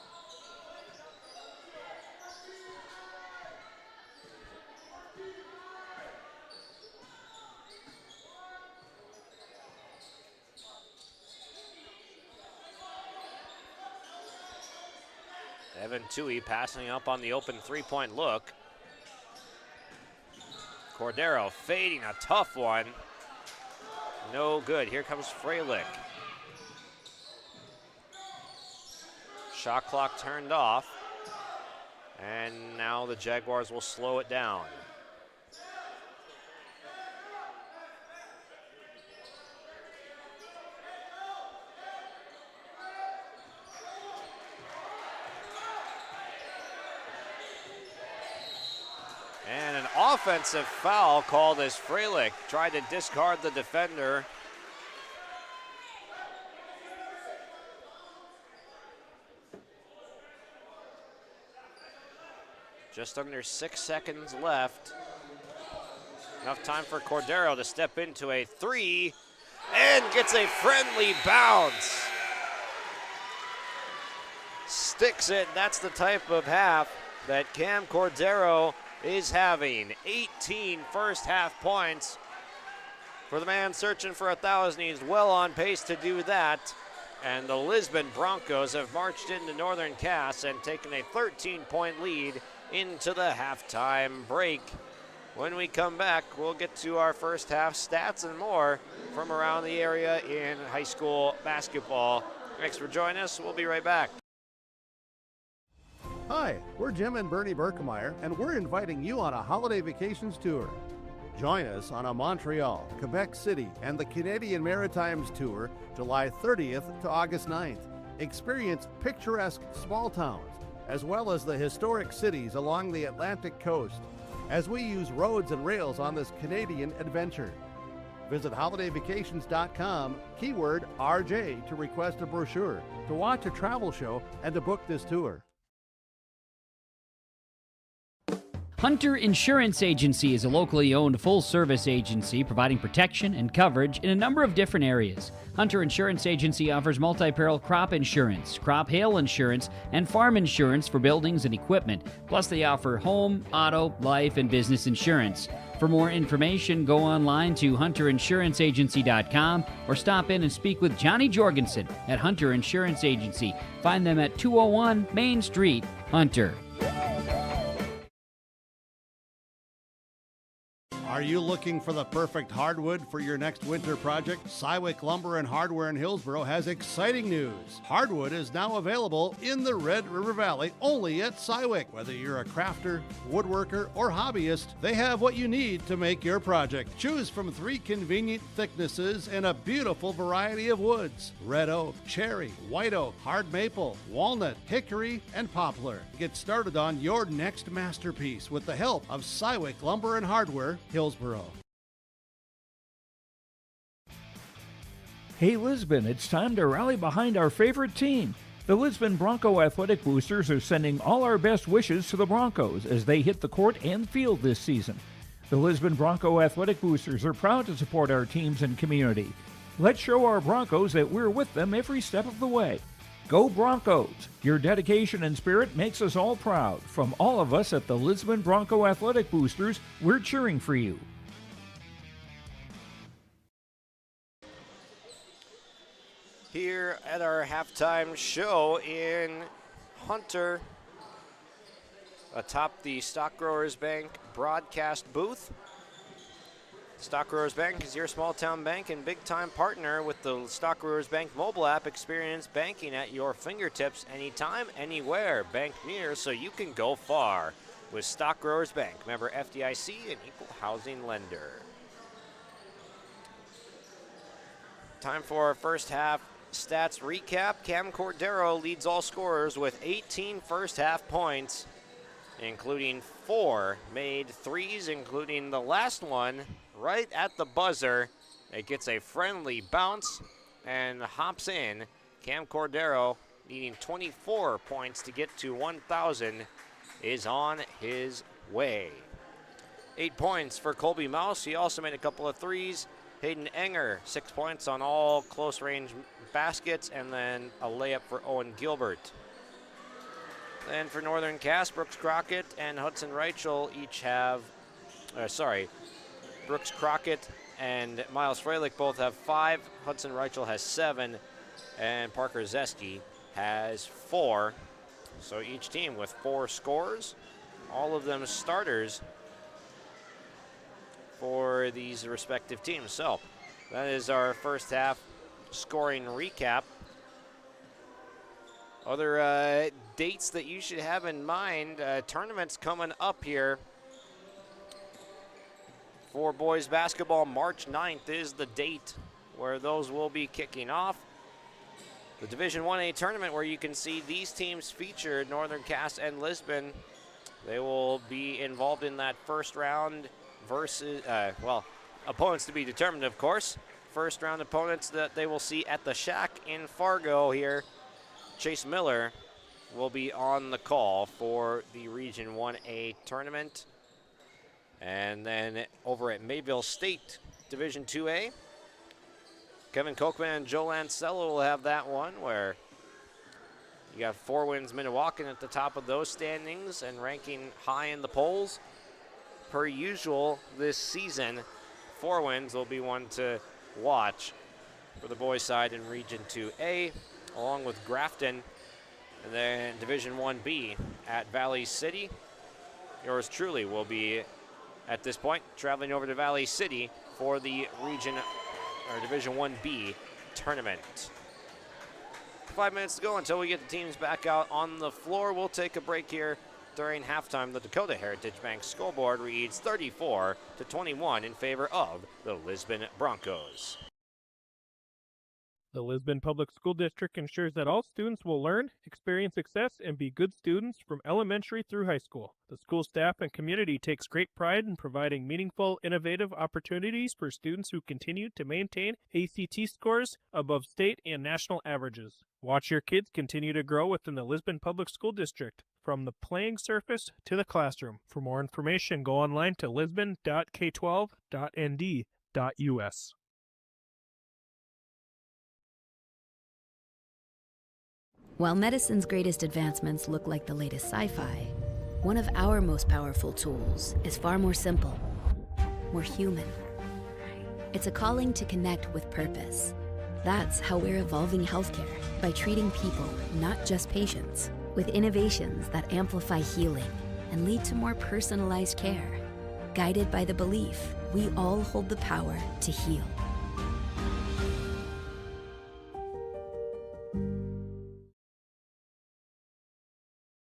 Evan Toohey passing up on the open three-point look. Cordero fading a tough one. No good. Here comes Freilich. Shot clock turned off. And now the Jaguars will slow it down. And an offensive foul called as Freilich tried to discard the defender. Just under 6 seconds left. Enough time for Cordero to step into a three and gets a friendly bounce. sticks it. That's the type of half that Cam Cordero is having. 18 first half points. For the man searching for 1,000, he's well on pace to do that. And the Lisbon Broncos have marched into Northern Cass and taken a 13-point lead into the halftime break. When we come back, we'll get to our first half stats and more from around the area in high school basketball. Thanks for joining us. We'll be right back. Hi, we're Jim and Bernie Berkemeyer, and we're inviting you on a holiday vacations tour. Join us on a Montreal, Quebec City, and the Canadian Maritimes tour, July 30th to August 9th. Experience picturesque small towns, as well as the historic cities along the Atlantic coast, as we use roads and rails on this Canadian adventure. Visit holidayvacations.com, keyword RJ, to request a brochure, to watch a travel show, and to book this tour. Hunter Insurance Agency is a locally owned full-service agency providing protection and coverage in a number of different areas. Hunter Insurance Agency offers multi-peril crop insurance, crop hail insurance, and farm insurance for buildings and equipment. Plus, they offer home, auto, life, and business insurance. For more information, go online to hunterinsuranceagency.com or stop in and speak with Johnny Jorgensen at Hunter Insurance Agency. Find them at 201 Main Street, Hunter. Are you looking for the perfect hardwood for your next winter project? Cywick Lumber and Hardware in Hillsboro has exciting news. Hardwood is now available in the Red River Valley only at Cywick. Whether you're a crafter, woodworker, or hobbyist, they have what you need to make your project. Choose from 3 convenient thicknesses and a beautiful variety of woods: red oak, cherry, white oak, hard maple, walnut, hickory, and poplar. Get started on your next masterpiece with the help of Cywick Lumber and Hardware, Hillsboro. Hey Lisbon, it's time to rally behind our favorite team. The Lisbon Bronco Athletic Boosters are sending all our best wishes to the Broncos as they hit the court and field this season. The Lisbon Bronco Athletic Boosters are proud to support our teams and community. Let's show our Broncos that we're with them every step of the way. Go Broncos! Your dedication and spirit makes us all proud. From all of us at the Lisbon Bronco Athletic Boosters, we're cheering for you. Here at our halftime show in Hunter, atop the Stock Growers Bank broadcast booth. Stock Growers Bank is your small town bank and big time partner with the Stock Growers Bank mobile app. Experience banking at your fingertips anytime, anywhere. Bank near so you can go far with Stock Growers Bank. Member FDIC, an equal housing lender. Time for our first half stats recap. Cam Cordero leads all scorers with 18 first half points, including 4 made threes, including the last one right at the buzzer. It gets a friendly bounce and hops in. Cam Cordero, needing 24 points to get to 1,000, is on his way. 8 points for Colby Mouse. He also made a couple of threes. Hayden Enger, 6 points on all close-range baskets, and then a layup for Owen Gilbert. And for Northern Cass, Brooks Crockett and Hudson Reichel each have, Brooks Crockett and Miles Freilich both have 5. Hudson Reichel has 7, and Parker Zeski has 4. So each team with 4 scores, all of them starters for these respective teams. So that is our first half scoring recap. Other dates that you should have in mind, tournaments coming up here for boys basketball. March 9th is the date where those will be kicking off. The Division 1A tournament where you can see these teams featured, Northern Cass and Lisbon. They will be involved in that first round versus, opponents to be determined, of course. First round opponents that they will see at the Shack in Fargo here. Chase Miller will be on the call for the Region 1A tournament. And then over at Mayville State, Division 2A, Kevin Kochman and Joe Lancello will have that one, where You got Four Winds Minnewacan at the top of those standings and ranking high in the polls. Per usual this season, Four Winds will be one to watch for the boys' side in Region 2A, along with Grafton, and then Division 1B at Valley City. Yours truly will be, at this point, traveling over to Valley City for the Division 1B tournament. 5 minutes to go until we get the teams back out on the floor. We'll take a break here. During halftime, the Dakota Heritage Bank scoreboard reads 34-21 in favor of the Lisbon Broncos. The Lisbon Public School District ensures that all students will learn, experience success, and be good students from elementary through high school. The school staff and community takes great pride in providing meaningful, innovative opportunities for students who continue to maintain ACT scores above state and national averages. Watch your kids continue to grow within the Lisbon Public School District, from the playing surface to the classroom. For more information, go online to lisbon.k12.nd.us. While medicine's greatest advancements look like the latest sci-fi, one of our most powerful tools is far more simple, more human. It's a calling to connect with purpose. That's how we're evolving healthcare, by treating people, not just patients, with innovations that amplify healing and lead to more personalized care. Guided by the belief we all hold the power to heal.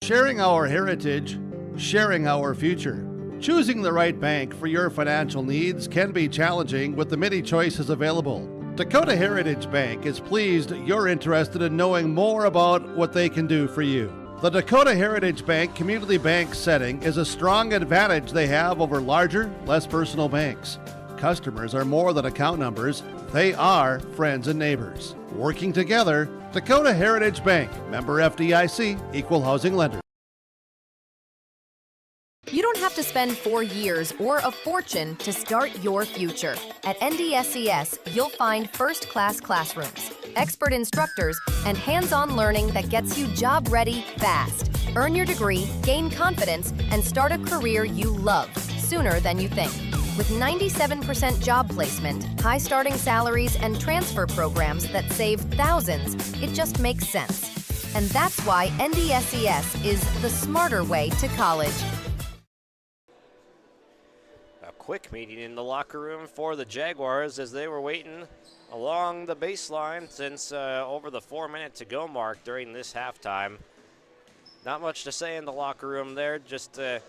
Sharing our heritage, sharing our future. Choosing the right bank for your financial needs can be challenging with the many choices available. Dakota Heritage Bank is pleased you're interested in knowing more about what they can do for you. The Dakota Heritage Bank community bank setting is a strong advantage they have over larger, less personal banks. Customers are more than account numbers, they are friends and neighbors. Working together, Dakota Heritage Bank, member FDIC, equal housing lender. You don't have to spend 4 years or a fortune to start your future. At NDSCS, you'll find first-class classrooms, expert instructors, and hands-on learning that gets you job-ready fast. Earn your degree, gain confidence, and start a career you love sooner than you think. With 97% job placement, high starting salaries, and transfer programs that save thousands, it just makes sense. And that's why NDSCS is the smarter way to college. A quick meeting in the locker room for the Jaguars as they were waiting along the baseline since over the 4-minute to go mark during this halftime. Not much to say in the locker room there, just they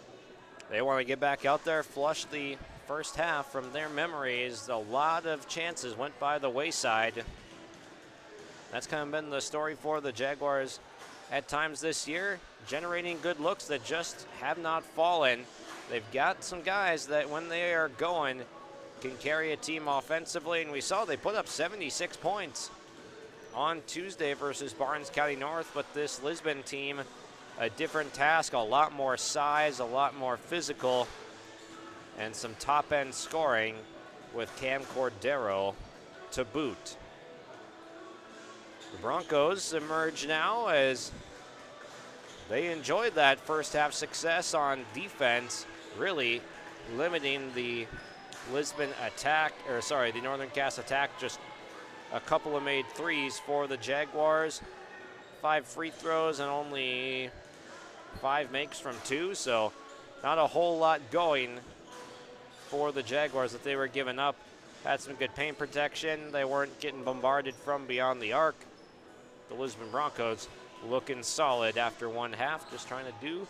want to get back out there, flush the first half from their memories. A lot of chances went by the wayside. That's kind of been the story for the Jaguars at times this year, generating good looks that just have not fallen. They've got some guys that when they are going can carry a team offensively, and we saw they put up 76 points on Tuesday versus Barnes County North, but this Lisbon team, a different task, a lot more size, a lot more physical, and some top-end scoring with Cam Cordero to boot. The Broncos emerge now as they enjoyed that first half success on defense, really limiting the Lisbon attack, the Northern Cass attack. Just a couple of made threes for the Jaguars, 5 free throws and only 5 makes from 2, so not a whole lot going for the Jaguars that they were giving up. Had some good paint protection. They weren't getting bombarded from beyond the arc. The Lisbon Broncos looking solid after one half, just trying to do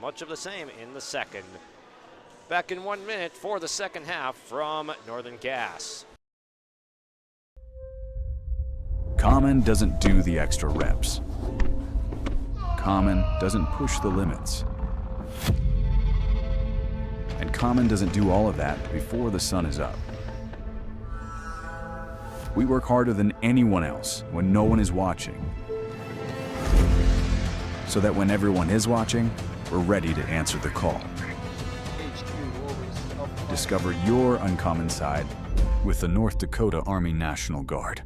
much of the same in the second. Back in 1 minute for the second half from Northern Cass. Common doesn't do the extra reps. Common doesn't push the limits. And Common doesn't do all of that before the sun is up. We work harder than anyone else when no one is watching, so that when everyone is watching, we're ready to answer the call. Discover your uncommon side with the North Dakota Army National Guard.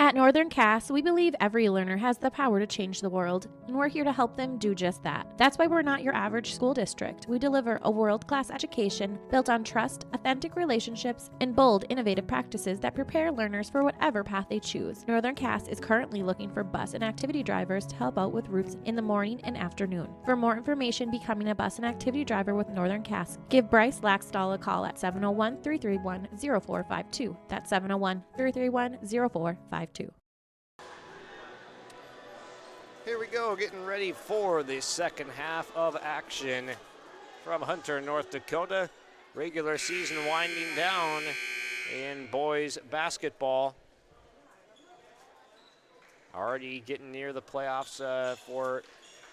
At Northern Cass, we believe every learner has the power to change the world, and we're here to help them do just that. That's why we're not your average school district. We deliver a world-class education built on trust, authentic relationships, and bold, innovative practices that prepare learners for whatever path they choose. Northern Cass is currently looking for bus and activity drivers to help out with routes in the morning and afternoon. For more information becoming a bus and activity driver with Northern Cass, give Bryce Laxdal a call at 701-331-0452. That's 701-331-0452. Here we go, getting ready for the second half of action from Hunter, North Dakota. Regular season winding down in boys basketball. Already getting near the playoffs for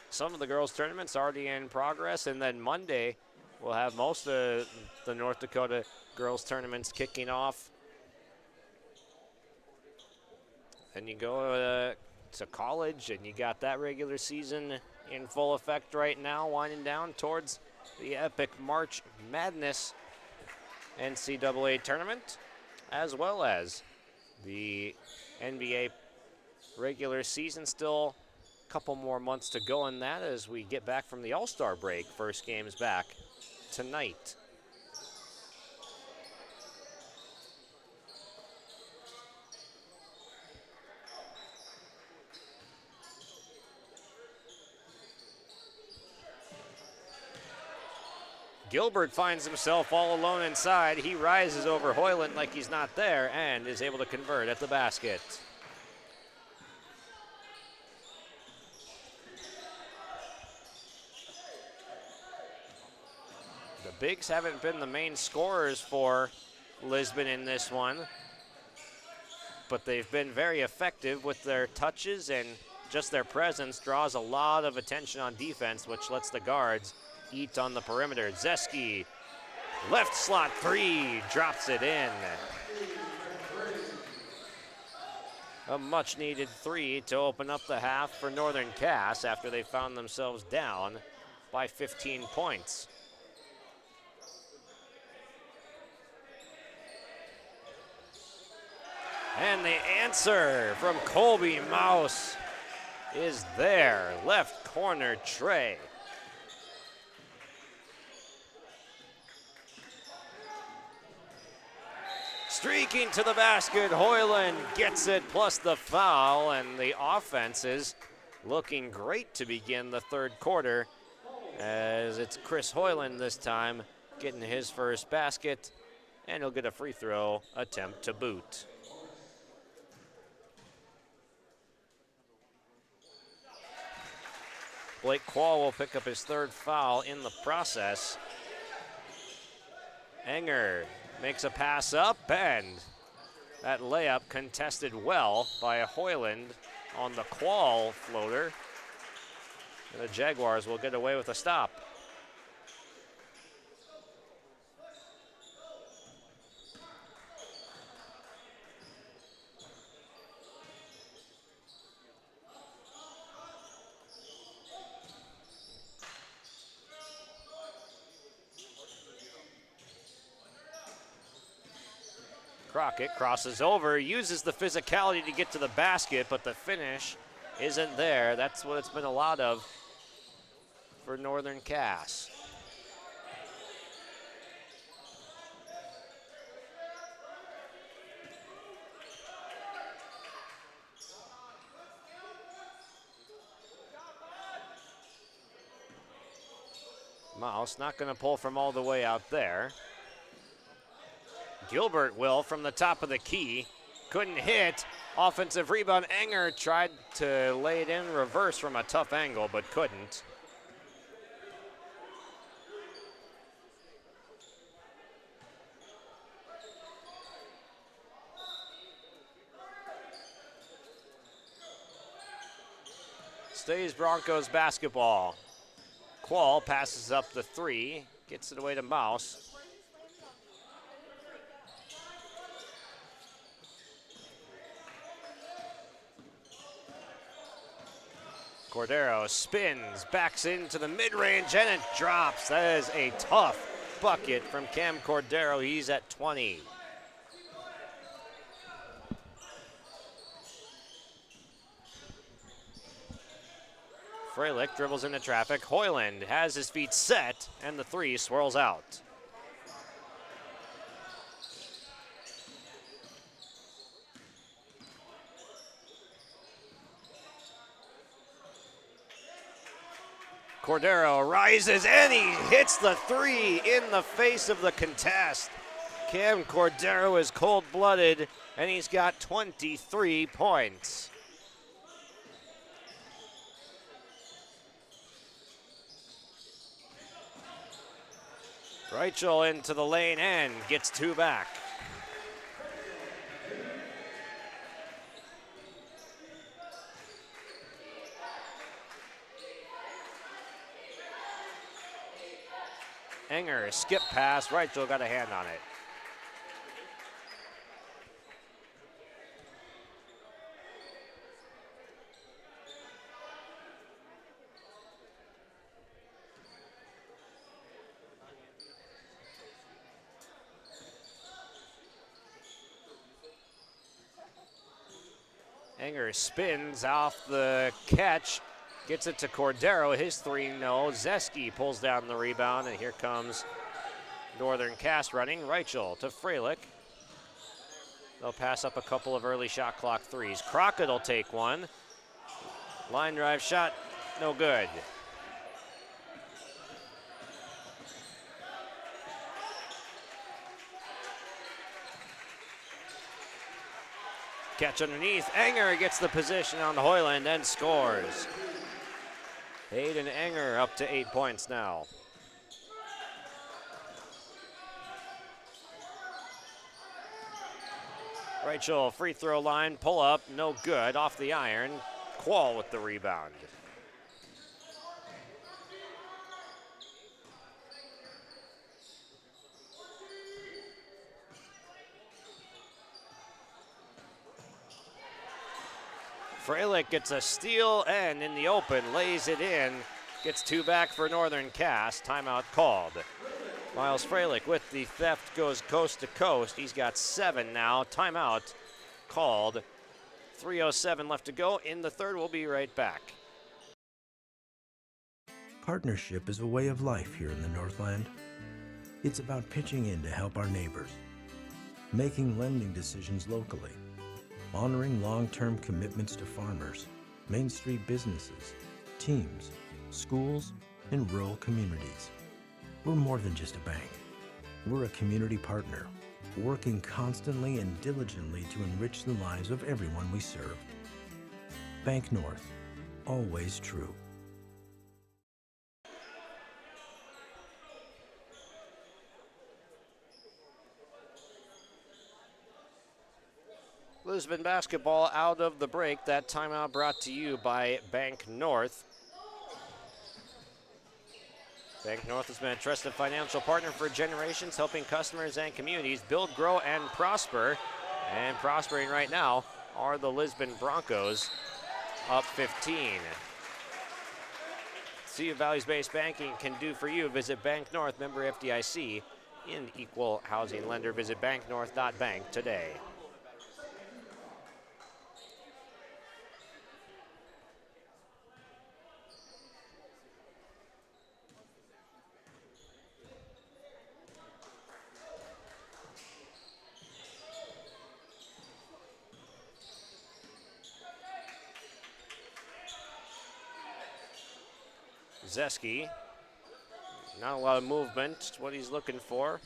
some of the girls' tournaments already in progress. And then Monday, we'll have most of the North Dakota girls' tournaments kicking off. Then you go to college, and you got that regular season in full effect right now, winding down towards the epic March Madness NCAA tournament, as well as the NBA regular season. Still a couple more months to go in that as we get back from the All-Star break. First game's back tonight. Gilbert finds himself all alone inside. He rises over Hoyland like he's not there and is able to convert at the basket. The bigs haven't been the main scorers for Lisbon in this one, but they've been very effective with their touches, and just their presence draws a lot of attention on defense, which lets the guards eat on the perimeter. Zeski, left slot three, drops it in. A much needed three to open up the half for Northern Cass after they found themselves down by 15 points. And the answer from Colby Mouse is there. Left corner tray. Streaking to the basket, Hoyland gets it, plus the foul, and the offense is looking great to begin the third quarter, as it's Chris Hoyland this time getting his first basket, and he'll get a free throw attempt to boot. Blake Quall will pick up his third foul in the process. Enger makes a pass up, and that layup contested well by Hoyland on the Quall floater. And the Jaguars will get away with a stop. Crockett crosses over, uses the physicality to get to the basket, but the finish isn't there. That's what it's been a lot of for Northern Cass. Mouse not going to pull from all the way out there. Gilbert will from the top of the key. Couldn't hit. Offensive rebound. Enger tried to lay it in reverse from a tough angle, but couldn't. Stays Broncos basketball. Quall passes up the three, gets it away to Mouse. Cordero spins, backs into the mid-range, and it drops. That is a tough bucket from Cam Cordero. He's at 20. Freilich dribbles into traffic. Hoyland has his feet set, and the three swirls out. Cordero rises, and he hits the three in the face of the contest. Cam Cordero is cold-blooded, and he's got 23 points. Reichel into the lane and gets two back. Enger, skip pass. Reichel got a hand on it. Enger spins off the catch, gets it to Cordero, his three no. Zeski pulls down the rebound, and here comes Northern Cass running. Reichel to Freilich. They'll pass up a couple of early shot clock threes. Crockett will take one. Line drive shot, no good. Catch underneath. Enger gets the position on Hoyland and scores. Hayden Enger up to 8 points now. Reichel, free throw line, pull up, no good, off the iron. Quall with the rebound. Freilich gets a steal and in the open lays it in. Gets two back for Northern Cass. Timeout called. Miles Freilich with the theft goes coast to coast. He's got 7 now. Timeout called. 3:07 left to go in the third. We'll be right back. Partnership is a way of life here in the Northland. It's about pitching in to help our neighbors, making lending decisions locally, honoring long-term commitments to farmers, Main Street businesses, teams, schools, and rural communities. We're more than just a bank. We're a community partner, working constantly and diligently to enrich the lives of everyone we serve. Bank North, always true. Lisbon basketball out of the break. That timeout brought to you by Bank North. Bank North has been a trusted financial partner for generations, helping customers and communities build, grow, and prosper. And prospering right now are the Lisbon Broncos, up 15. See what values-based banking can do for you. Visit Bank North, member FDIC, an equal housing lender. Visit banknorth.bank today. Zeski, not a lot of movement, what he's looking for.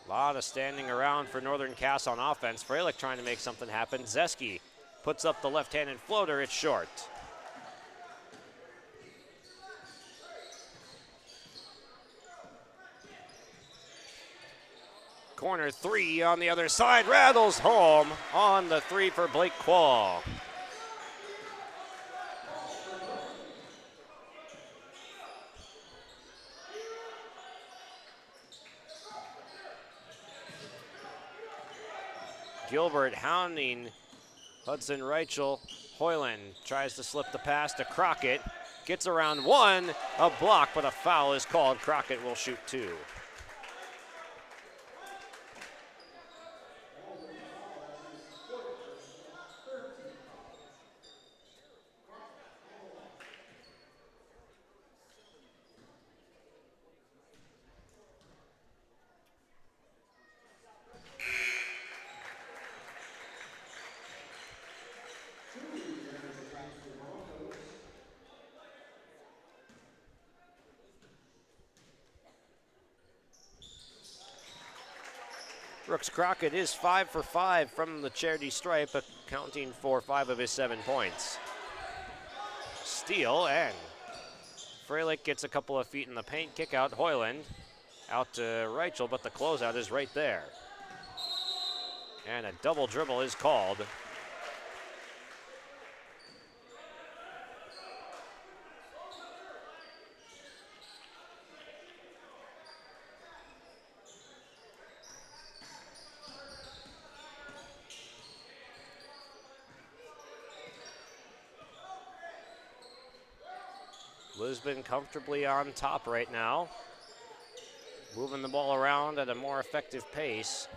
A lot of standing around for Northern Cass on offense. Freilich trying to make something happen. Zeski puts up the left-handed floater, it's short. Corner three on the other side, rattles home on the three for Blake Quall. Gilbert hounding Hudson Reichel. Hoyland tries to slip the pass to Crockett. Gets around one, a block, but a foul is called. Crockett will shoot two. Brooks Crockett is 5 for 5 from the charity stripe, accounting for 5 of his 7 points. Steal, and Freilich gets a couple of feet in the paint. Kick out Hoyland. Out to Reichel, but the closeout is right there. And a double dribble is called. Lisbon comfortably on top right now. Moving the ball around at a more effective pace.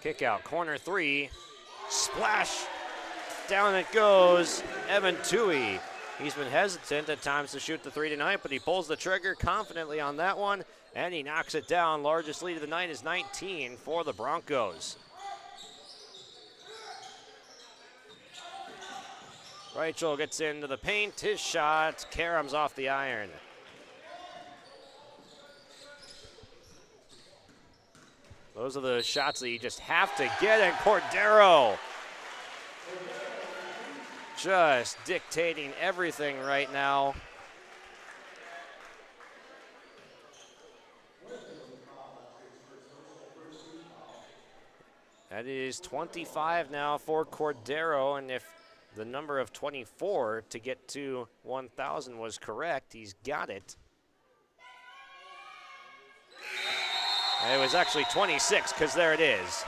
Kick out, corner 3. Splash! Down it goes. Evan Toohey. He's been hesitant at times to shoot the 3 tonight, but he pulls the trigger confidently on that one, and he knocks it down. Largest lead of the night is 19 for the Broncos. Reichel gets into the paint. His shot, Karam's off the iron. Those are the shots that you just have to get, and Cordero just dictating everything right now. That is 25 now for Cordero, and if the number of 24 to get to 1,000 was correct, he's got it. It was actually 26, because there it is.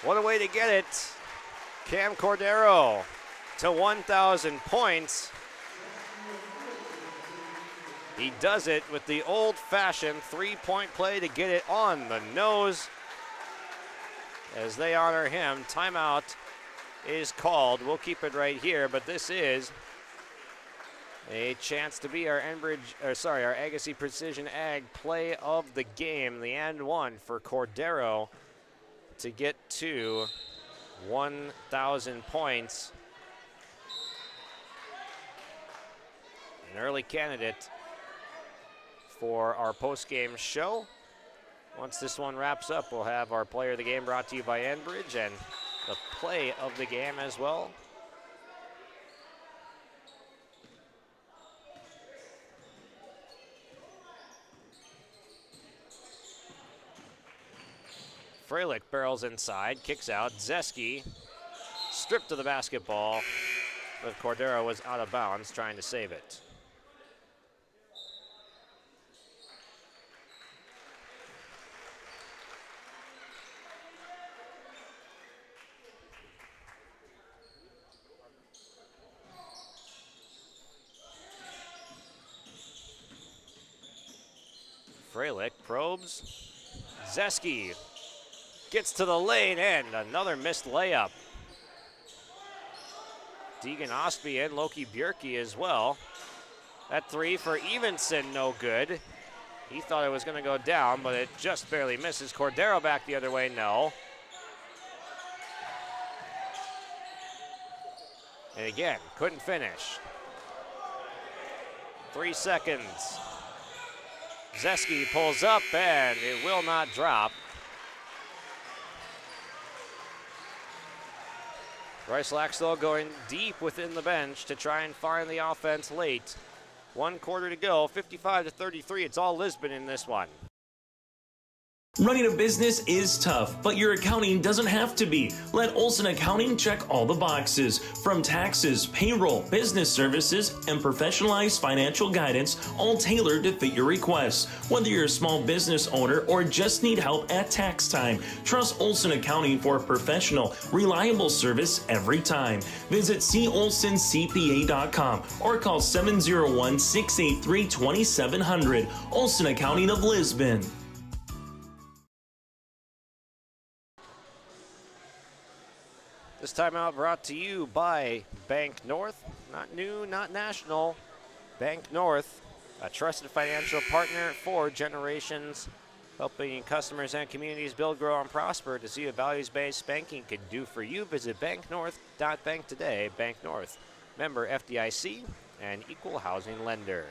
What a way to get it. Cam Cordero to 1,000 points. He does it with the old-fashioned three-point play to get it on the nose. As they honor him, timeout is called. We'll keep it right here, but this is a chance to be our our Agassiz Precision Ag play of the game, the and one for Cordero to get to 1,000 points. An early candidate for our post-game show. Once this one wraps up, we'll have our player of the game brought to you by Enbridge and the play of the game as well. Freilich barrels inside, kicks out. Zeski stripped to the basketball, but Cordero was out of bounds trying to save it. Freilich probes. Zeski gets to the lane and another missed layup. Deegan Ostby and Loki Bjerke as well. That three for Evenson, no good. He thought it was going to go down, but it just barely misses. Cordero back the other way, no. And again, couldn't finish. 3 seconds. Zeski pulls up and it will not drop. Bryce Laxdal going deep within the bench to try and find the offense late. 1 quarter to go, 55-33. It's all Lisbon in this one. Running a business is tough, but your accounting doesn't have to be. Let Olson Accounting check all the boxes. From taxes, payroll, business services, and professionalized financial guidance, all tailored to fit your requests. Whether you're a small business owner or just need help at tax time, trust Olson Accounting for professional, reliable service every time. Visit colsoncpa.com or call 701-683-2700. Olson Accounting of Lisbon. This timeout brought to you by Bank North. Not new, not national. Bank North, a trusted financial partner for generations, helping customers and communities build, grow, and prosper. To see what values-based banking can do for you, visit banknorth.bank today. Bank North, member FDIC, and equal housing lender.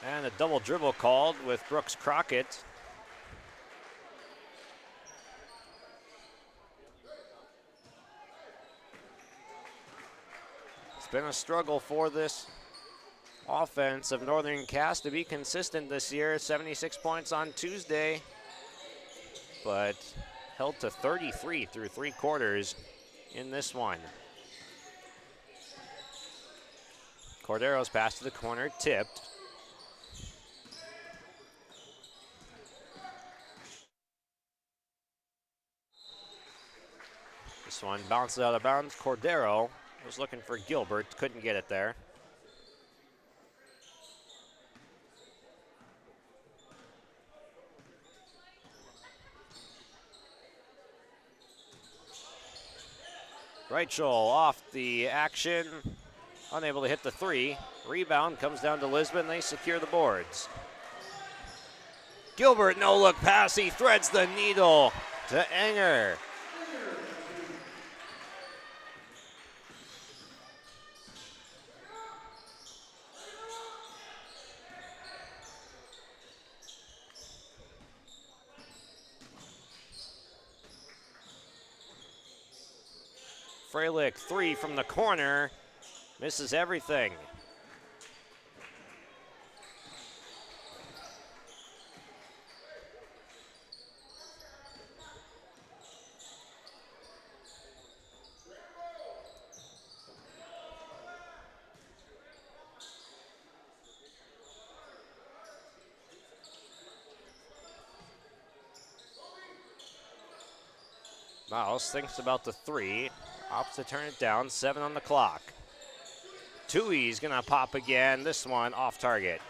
And a double dribble called with Brooks Crockett. It's been a struggle for this offense of Northern Cass to be consistent this year. 76 points on Tuesday, but held to 33 through 3 quarters in this one. Cordero's pass to the corner, tipped. This one bounces out of bounds. Cordero was looking for Gilbert, couldn't get it there. Reichel off the action, unable to hit the 3. Rebound comes down to Lisbon. They secure the boards. Gilbert, no-look pass. He threads the needle to Enger. Freilich, 3 from the corner, misses everything. Mouse thinks about the 3, opts to turn it down, 7 on the clock. Tui's gonna pop again, this one off target.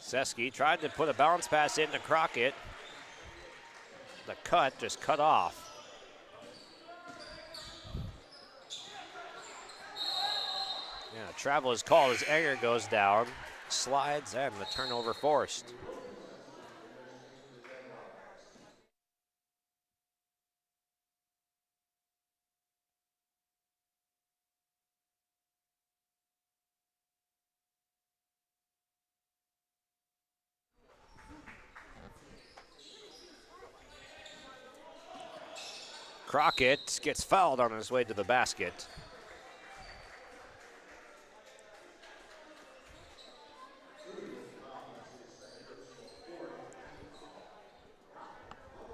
Seski tried to put a bounce pass into Crockett. The cut just cut off. Yeah, travel is called as Enger goes down, slides, and the turnover forced. Crockett gets fouled on his way to the basket.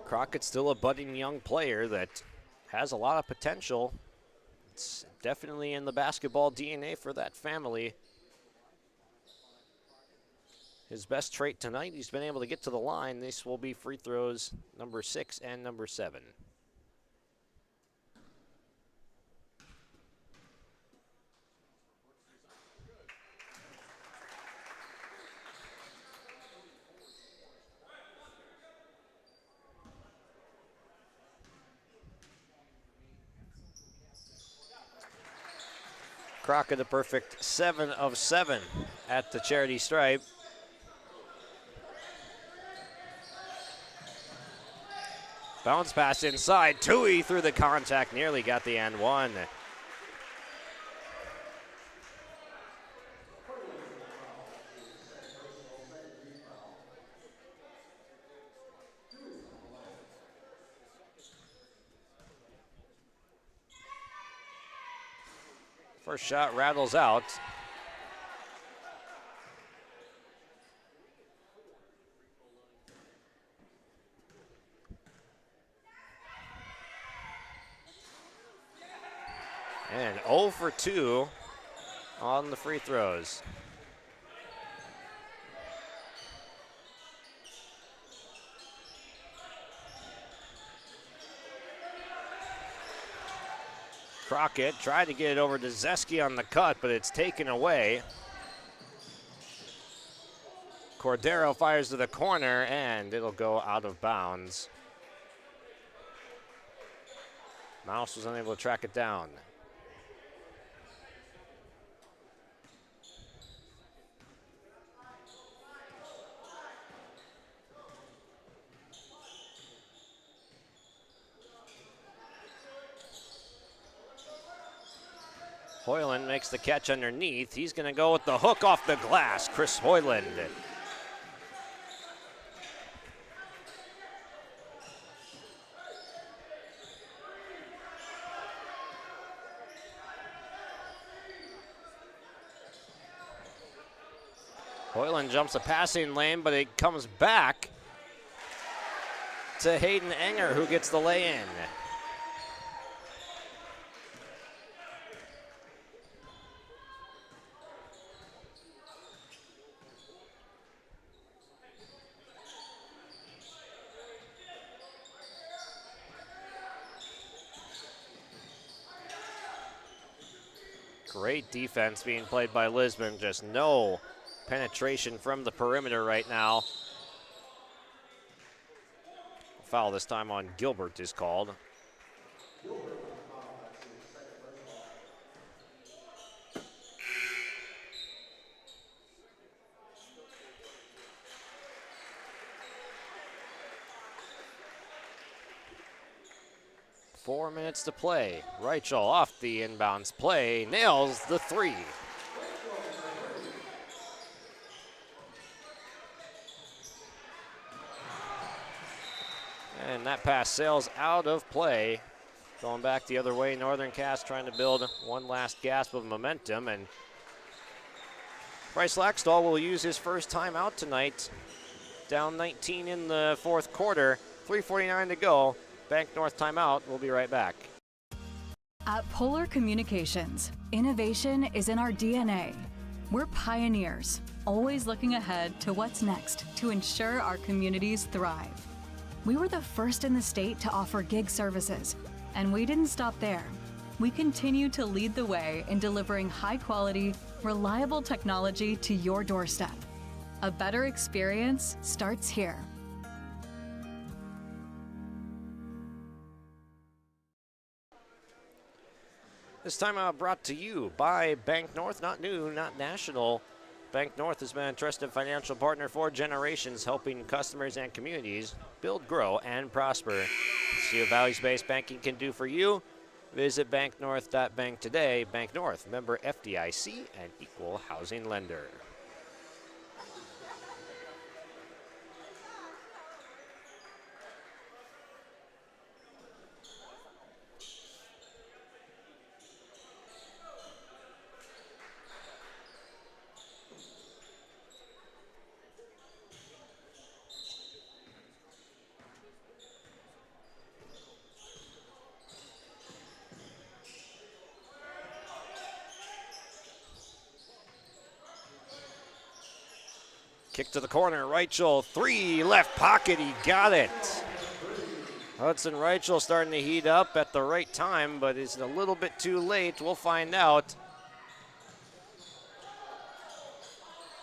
Crockett's still a budding young player that has a lot of potential. It's definitely in the basketball DNA for that family. His best trait tonight, he's been able to get to the line. This will be free throws number 6 and number 7. Crockett a perfect 7 of 7 at the charity stripe. Bounce pass inside, Tui through the contact, nearly got the and one. First shot rattles out. 0 for 2 on the free throws. Crockett tried to get it over to Zeski on the cut, but it's taken away. Cordero fires to the corner, and it'll go out of bounds. Mouse was unable to track it down. Hoyland makes the catch underneath. He's going to go with the hook off the glass. Chris Hoyland. Hoyland jumps the passing lane, but it comes back to Hayden Enger, who gets the lay-in. Great defense being played by Lisbon, just no penetration from the perimeter right now. Foul this time on Gilbert is called. Four minutes to play. Reichel off the inbounds play, nails the three. And that pass sails out of play. Going back the other way, Northern Cass trying to build one last gasp of momentum, and Bryce Laxdal will use his first timeout tonight. Down 19 in the fourth quarter, 3:49 to go. Bank North timeout. We'll be right back. At Polar Communications, innovation is in our DNA. We're pioneers, always looking ahead to what's next to ensure our communities thrive. We were the first in the state to offer gig services, and we didn't stop there. We continue to lead the way in delivering high-quality, reliable technology to your doorstep. A better experience starts here. This timeout brought to you by Bank North, not new, not national. Bank North has been a trusted financial partner for generations, helping customers and communities build, grow, and prosper. See what values-based banking can do for you. Visit banknorth.bank today. Bank North, member FDIC, and equal housing lender. Kick to the corner, Reichel, three, left pocket, he got it. Hudson Reichel starting to heat up at the right time, but is a little bit too late. We'll find out.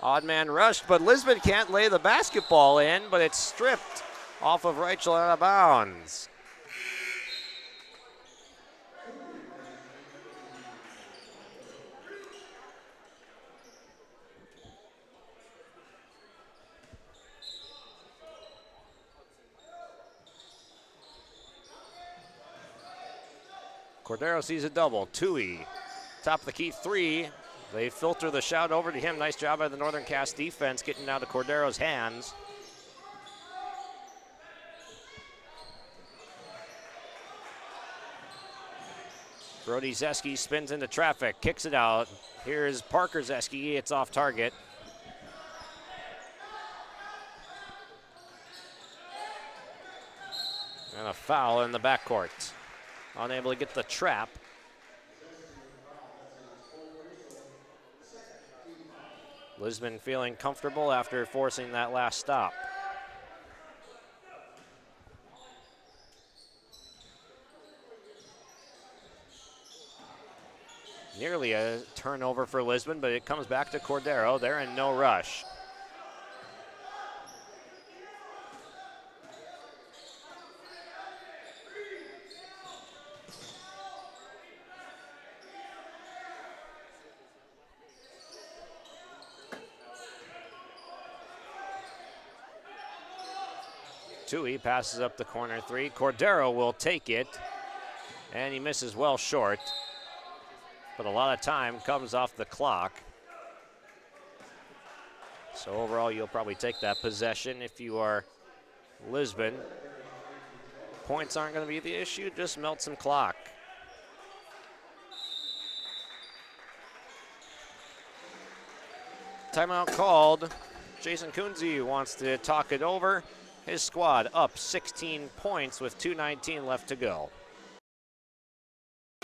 Odd man rushed, but Lisbon can't lay the basketball in, but it's stripped off of Reichel out of bounds. Cordero sees a double. Tui, top of the key three. They filter the shot over to him. Nice job by the Northern Cass defense getting out of Cordero's hands. Brody Zeski spins into traffic, kicks it out. Here's Parker Zeski. It's off target. And a foul in the backcourt. Unable to get the trap. Lisbon feeling comfortable after forcing that last stop. Nearly a turnover for Lisbon, but it comes back to Cordero. They're in no rush. Tui passes up the corner three. Cordero will take it, and he misses well short. But a lot of time comes off the clock. So overall, you'll probably take that possession if you are Lisbon. Points aren't going to be the issue, just melt some clock. Timeout called. Jason Kunze wants to talk it over. His squad up 16 points with 2:19 left to go.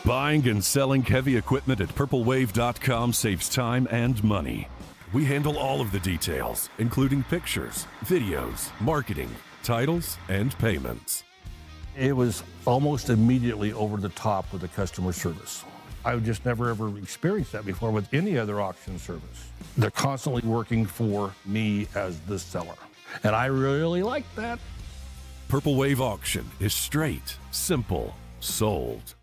Buying and selling heavy equipment at purplewave.com saves time and money. We handle all of the details, including pictures, videos, marketing, titles, and payments. It was almost immediately over the top with the customer service. I've just never ever experienced that before with any other auction service. They're constantly working for me as the seller. And I really like that. Purple Wave Auction is straight, simple, sold.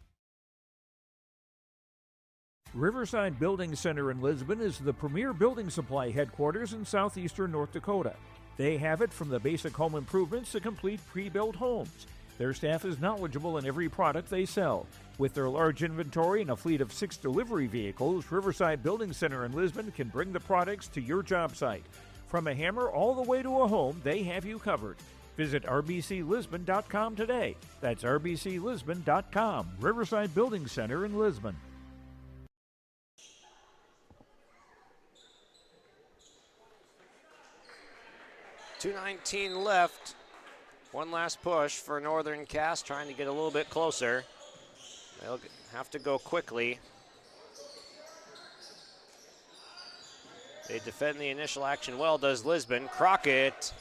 Riverside Building Center in Lisbon is the premier building supply headquarters in southeastern North Dakota. They have it from the basic home improvements to complete pre-built homes. Their staff is knowledgeable in every product they sell. With their large inventory and a fleet of 6 delivery vehicles, Riverside Building Center in Lisbon can bring the products to your job site. From a hammer all the way to a home, they have you covered. Visit rbclisbon.com today. That's rbclisbon.com. Riverside Building Center in Lisbon. 2:19 left. One last push for Northern Cass, trying to get a little bit closer. They'll have to go quickly. They defend the initial action well, does Lisbon. Crockett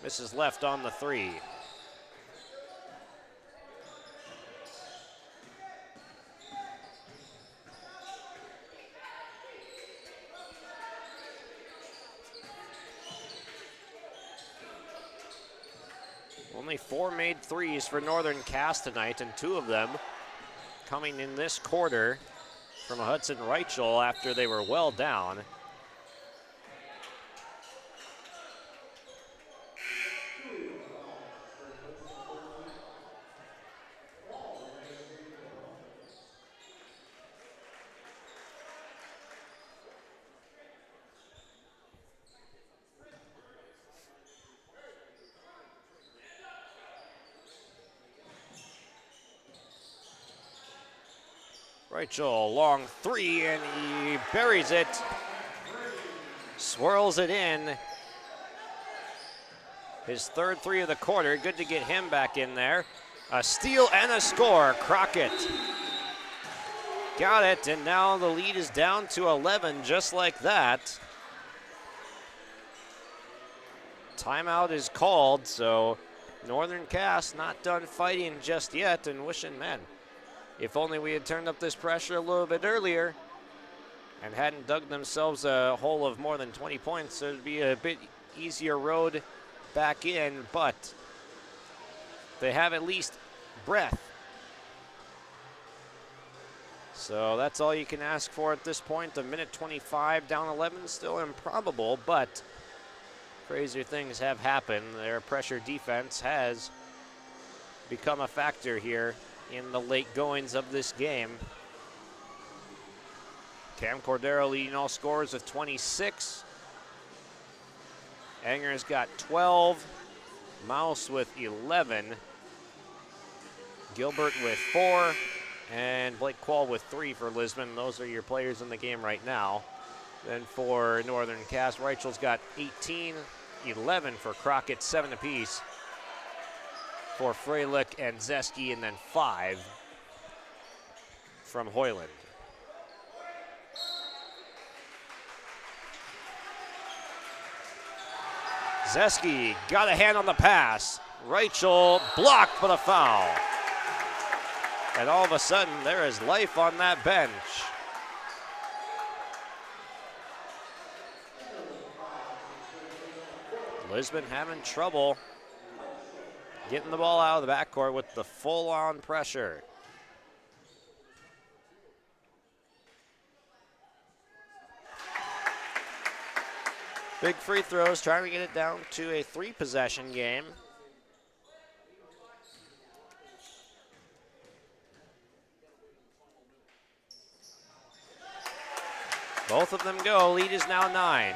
misses left on the three. Only 4 made threes for Northern Cass tonight, and 2 of them coming in this quarter from Hudson Reichel after they were well down. Reichel, long three, and he buries it. Swirls it in. His third three of the quarter. Good to get him back in there. A steal and a score. Crockett got it, and now the lead is down to 11, just like that. Timeout is called, so Northern Cass not done fighting just yet, and wishing, man, if only we had turned up this pressure a little bit earlier and hadn't dug themselves a hole of more than 20 points, it would be a bit easier road back in, but they have at least breath. So that's all you can ask for at this point. A minute 25, down 11, still improbable, but crazier things have happened. Their pressure defense has become a factor here in the late goings of this game. Cam Cordero leading all scorers with 26. Anger's got 12. Mouse with 11. Gilbert with 4. And Blake Quall with 3 for Lisbon. Those are your players in the game right now. Then for Northern Cass, Reichel's got 18, 11 for Crockett, 7 apiece for Freilich and Zeski, and then 5 from Hoyland. Zeski got a hand on the pass. Rachel blocked for the foul. And all of a sudden, there is life on that bench. Lisbon having trouble getting the ball out of the backcourt with the full-on pressure. Big free throws, trying to get it down to a 3-possession game. Both of them go. Lead is now 9.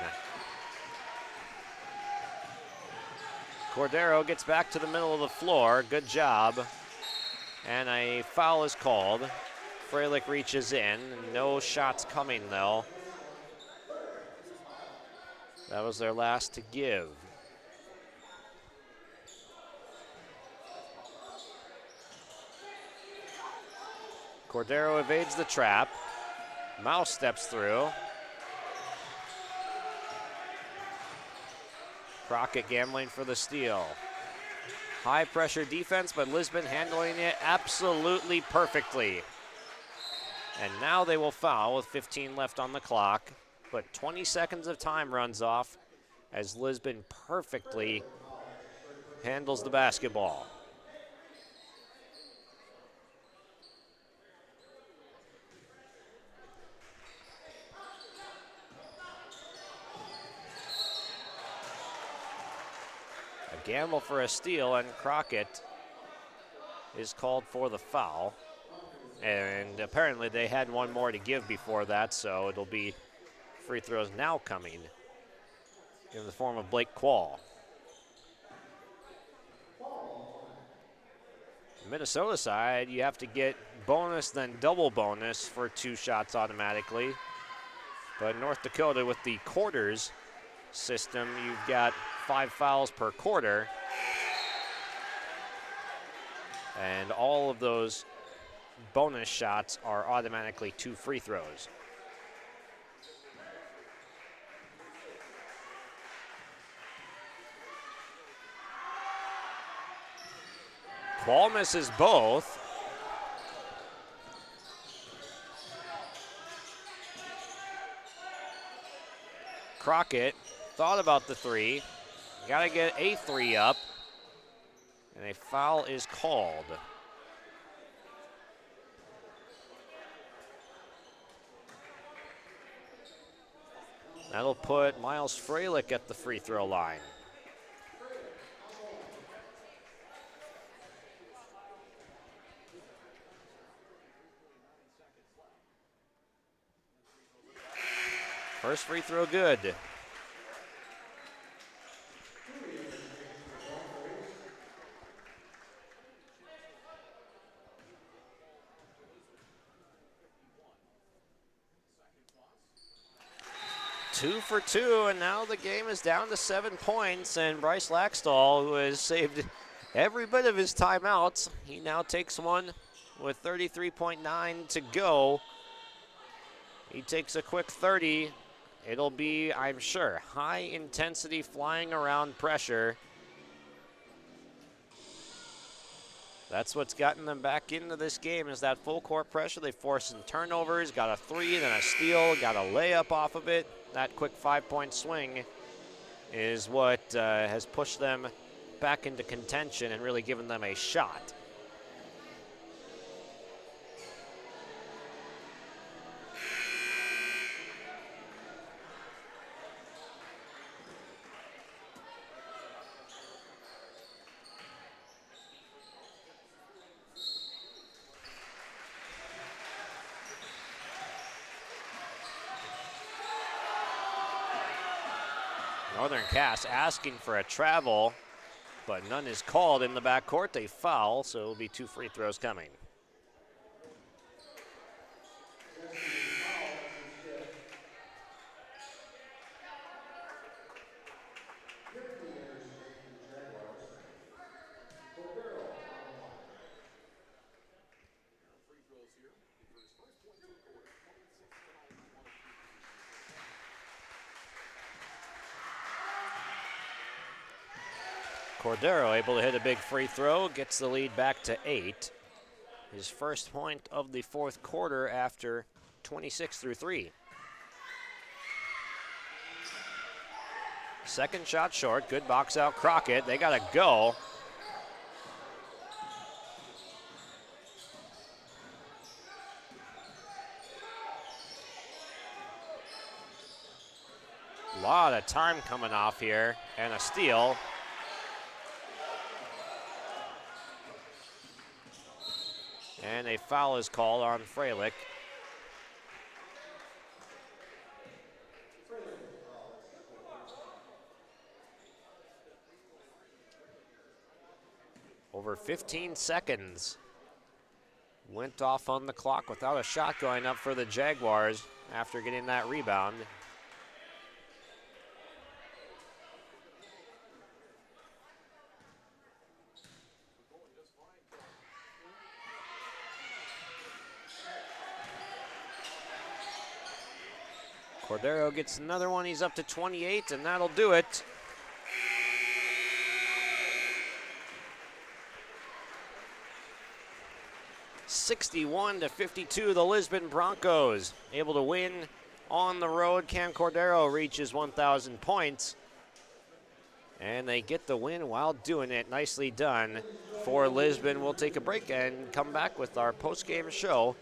Cordero gets back to the middle of the floor. Good job. And a foul is called. Freilich reaches in. No shots coming, though. That was their last to give. Cordero evades the trap. Mouse steps through. Crockett gambling for the steal. High pressure defense, but Lisbon handling it absolutely perfectly. And now they will foul with 15 left on the clock, but 20 seconds of time runs off as Lisbon perfectly handles the basketball. Gamble for a steal, and Crockett is called for the foul. And apparently they had one more to give before that, so it'll be free throws now coming in the form of Blake Quall. Minnesota side, you have to get bonus, then double bonus for 2 shots automatically. But North Dakota, with the quarters system, you've got 5 fouls per quarter. And all of those bonus shots are automatically 2 free throws. Quall misses both. Crockett thought about the 3. Got to get a 3 up. And a foul is called. That'll put Miles Freilich at the free throw line. First free throw good. Two for 2, and now the game is down to 7 points, and Bryce Laxdal, who has saved every bit of his timeouts, he now takes one with 33.9 to go. He takes a quick 30. It'll be, I'm sure, high intensity flying around pressure. That's what's gotten them back into this game, is that full court pressure. They forced some turnovers, got a 3, then a steal, got a layup off of it. That quick 5-point swing is what has pushed them back into contention and really given them a shot. Northern Cass asking for a travel, but none is called in the backcourt. They foul, so it'll be 2 free throws coming. Cordero able to hit a big free throw, gets the lead back to 8. His first point of the fourth quarter after 26 through 3. Second shot short, good box out Crockett. They gotta go. A lot of time coming off here, and a steal. And a foul is called on Freilich. Over 15 seconds went off on the clock without a shot going up for the Jaguars after getting that rebound. Cordero gets another one. He's up to 28, and that'll do it. (61-52), the Lisbon Broncos able to win on the road. Cam Cordero reaches 1,000 points, and they get the win while doing it. Nicely done for Lisbon. We'll take a break and come back with our post-game show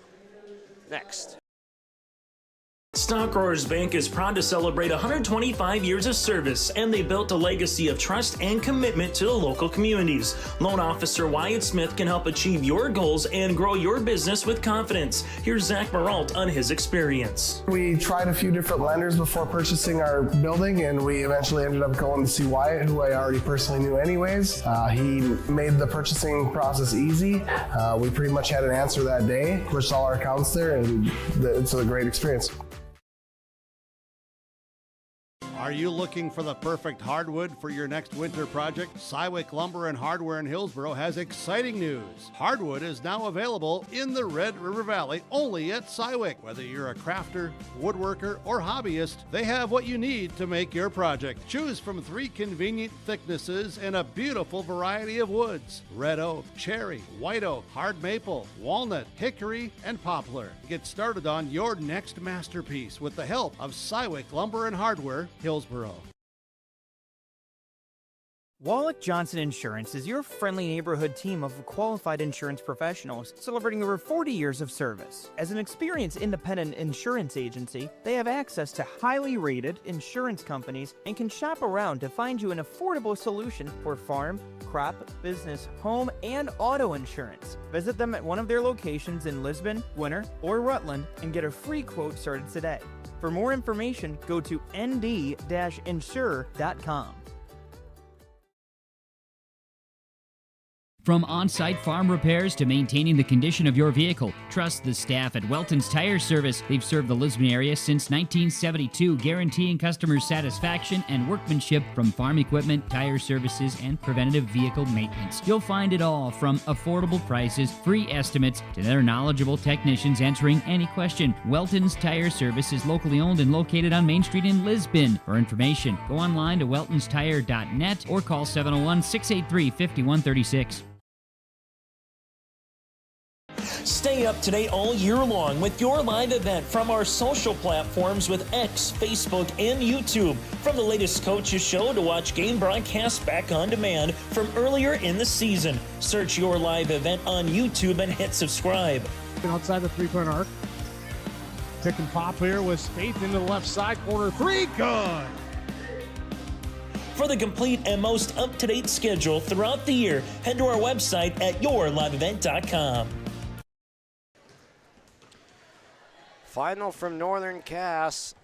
next. Stock Growers Bank is proud to celebrate 125 years of service, and they built a legacy of trust and commitment to the local communities. Loan Officer Wyatt Smith can help achieve your goals and grow your business with confidence. Here's Zach Maralt on his experience. We tried a few different lenders before purchasing our building, and we eventually ended up going to see Wyatt, who I already personally knew anyways. He made the purchasing process easy. We pretty much had an answer that day, pushed all our accounts there, and it's a great experience. Are you looking for the perfect hardwood for your next winter project? Cywick Lumber and Hardware in Hillsboro has exciting news. Hardwood is now available in the Red River Valley only at Cywick. Whether you're a crafter, woodworker, or hobbyist, they have what you need to make your project. Choose from 3 convenient thicknesses and a beautiful variety of woods: red oak, cherry, white oak, hard maple, walnut, hickory, and poplar. Get started on your next masterpiece with the help of Cywick Lumber and Hardware, Hillsboro. Wallach Johnson Insurance is your friendly neighborhood team of qualified insurance professionals celebrating over 40 years of service. As an experienced independent insurance agency, they have access to highly rated insurance companies and can shop around to find you an affordable solution for farm, crop, business, home, and auto insurance. Visit them at one of their locations in Lisbon, Winter, or Rutland and get a free quote started today. For more information, go to nd-insure.com. From on-site farm repairs to maintaining the condition of your vehicle, trust the staff at Welton's Tire Service. They've served the Lisbon area since 1972, guaranteeing customer satisfaction and workmanship from farm equipment, tire services, and preventative vehicle maintenance. You'll find it all from affordable prices, free estimates, to their knowledgeable technicians answering any question. Welton's Tire Service is locally owned and located on Main Street in Lisbon. For information, go online to weltonstire.net or call 701-683-5136. Stay up to date all year long with your live event from our social platforms with X, Facebook, and YouTube. From the latest coaches show to watch game broadcasts back on demand from earlier in the season. Search your live event on YouTube and hit subscribe. Outside the three-point arc. Pick and pop here with Spaeth into the left side corner. 3, good. For the complete and most up-to-date schedule throughout the year, head to our website at yourliveevent.com. Final from Northern Cass.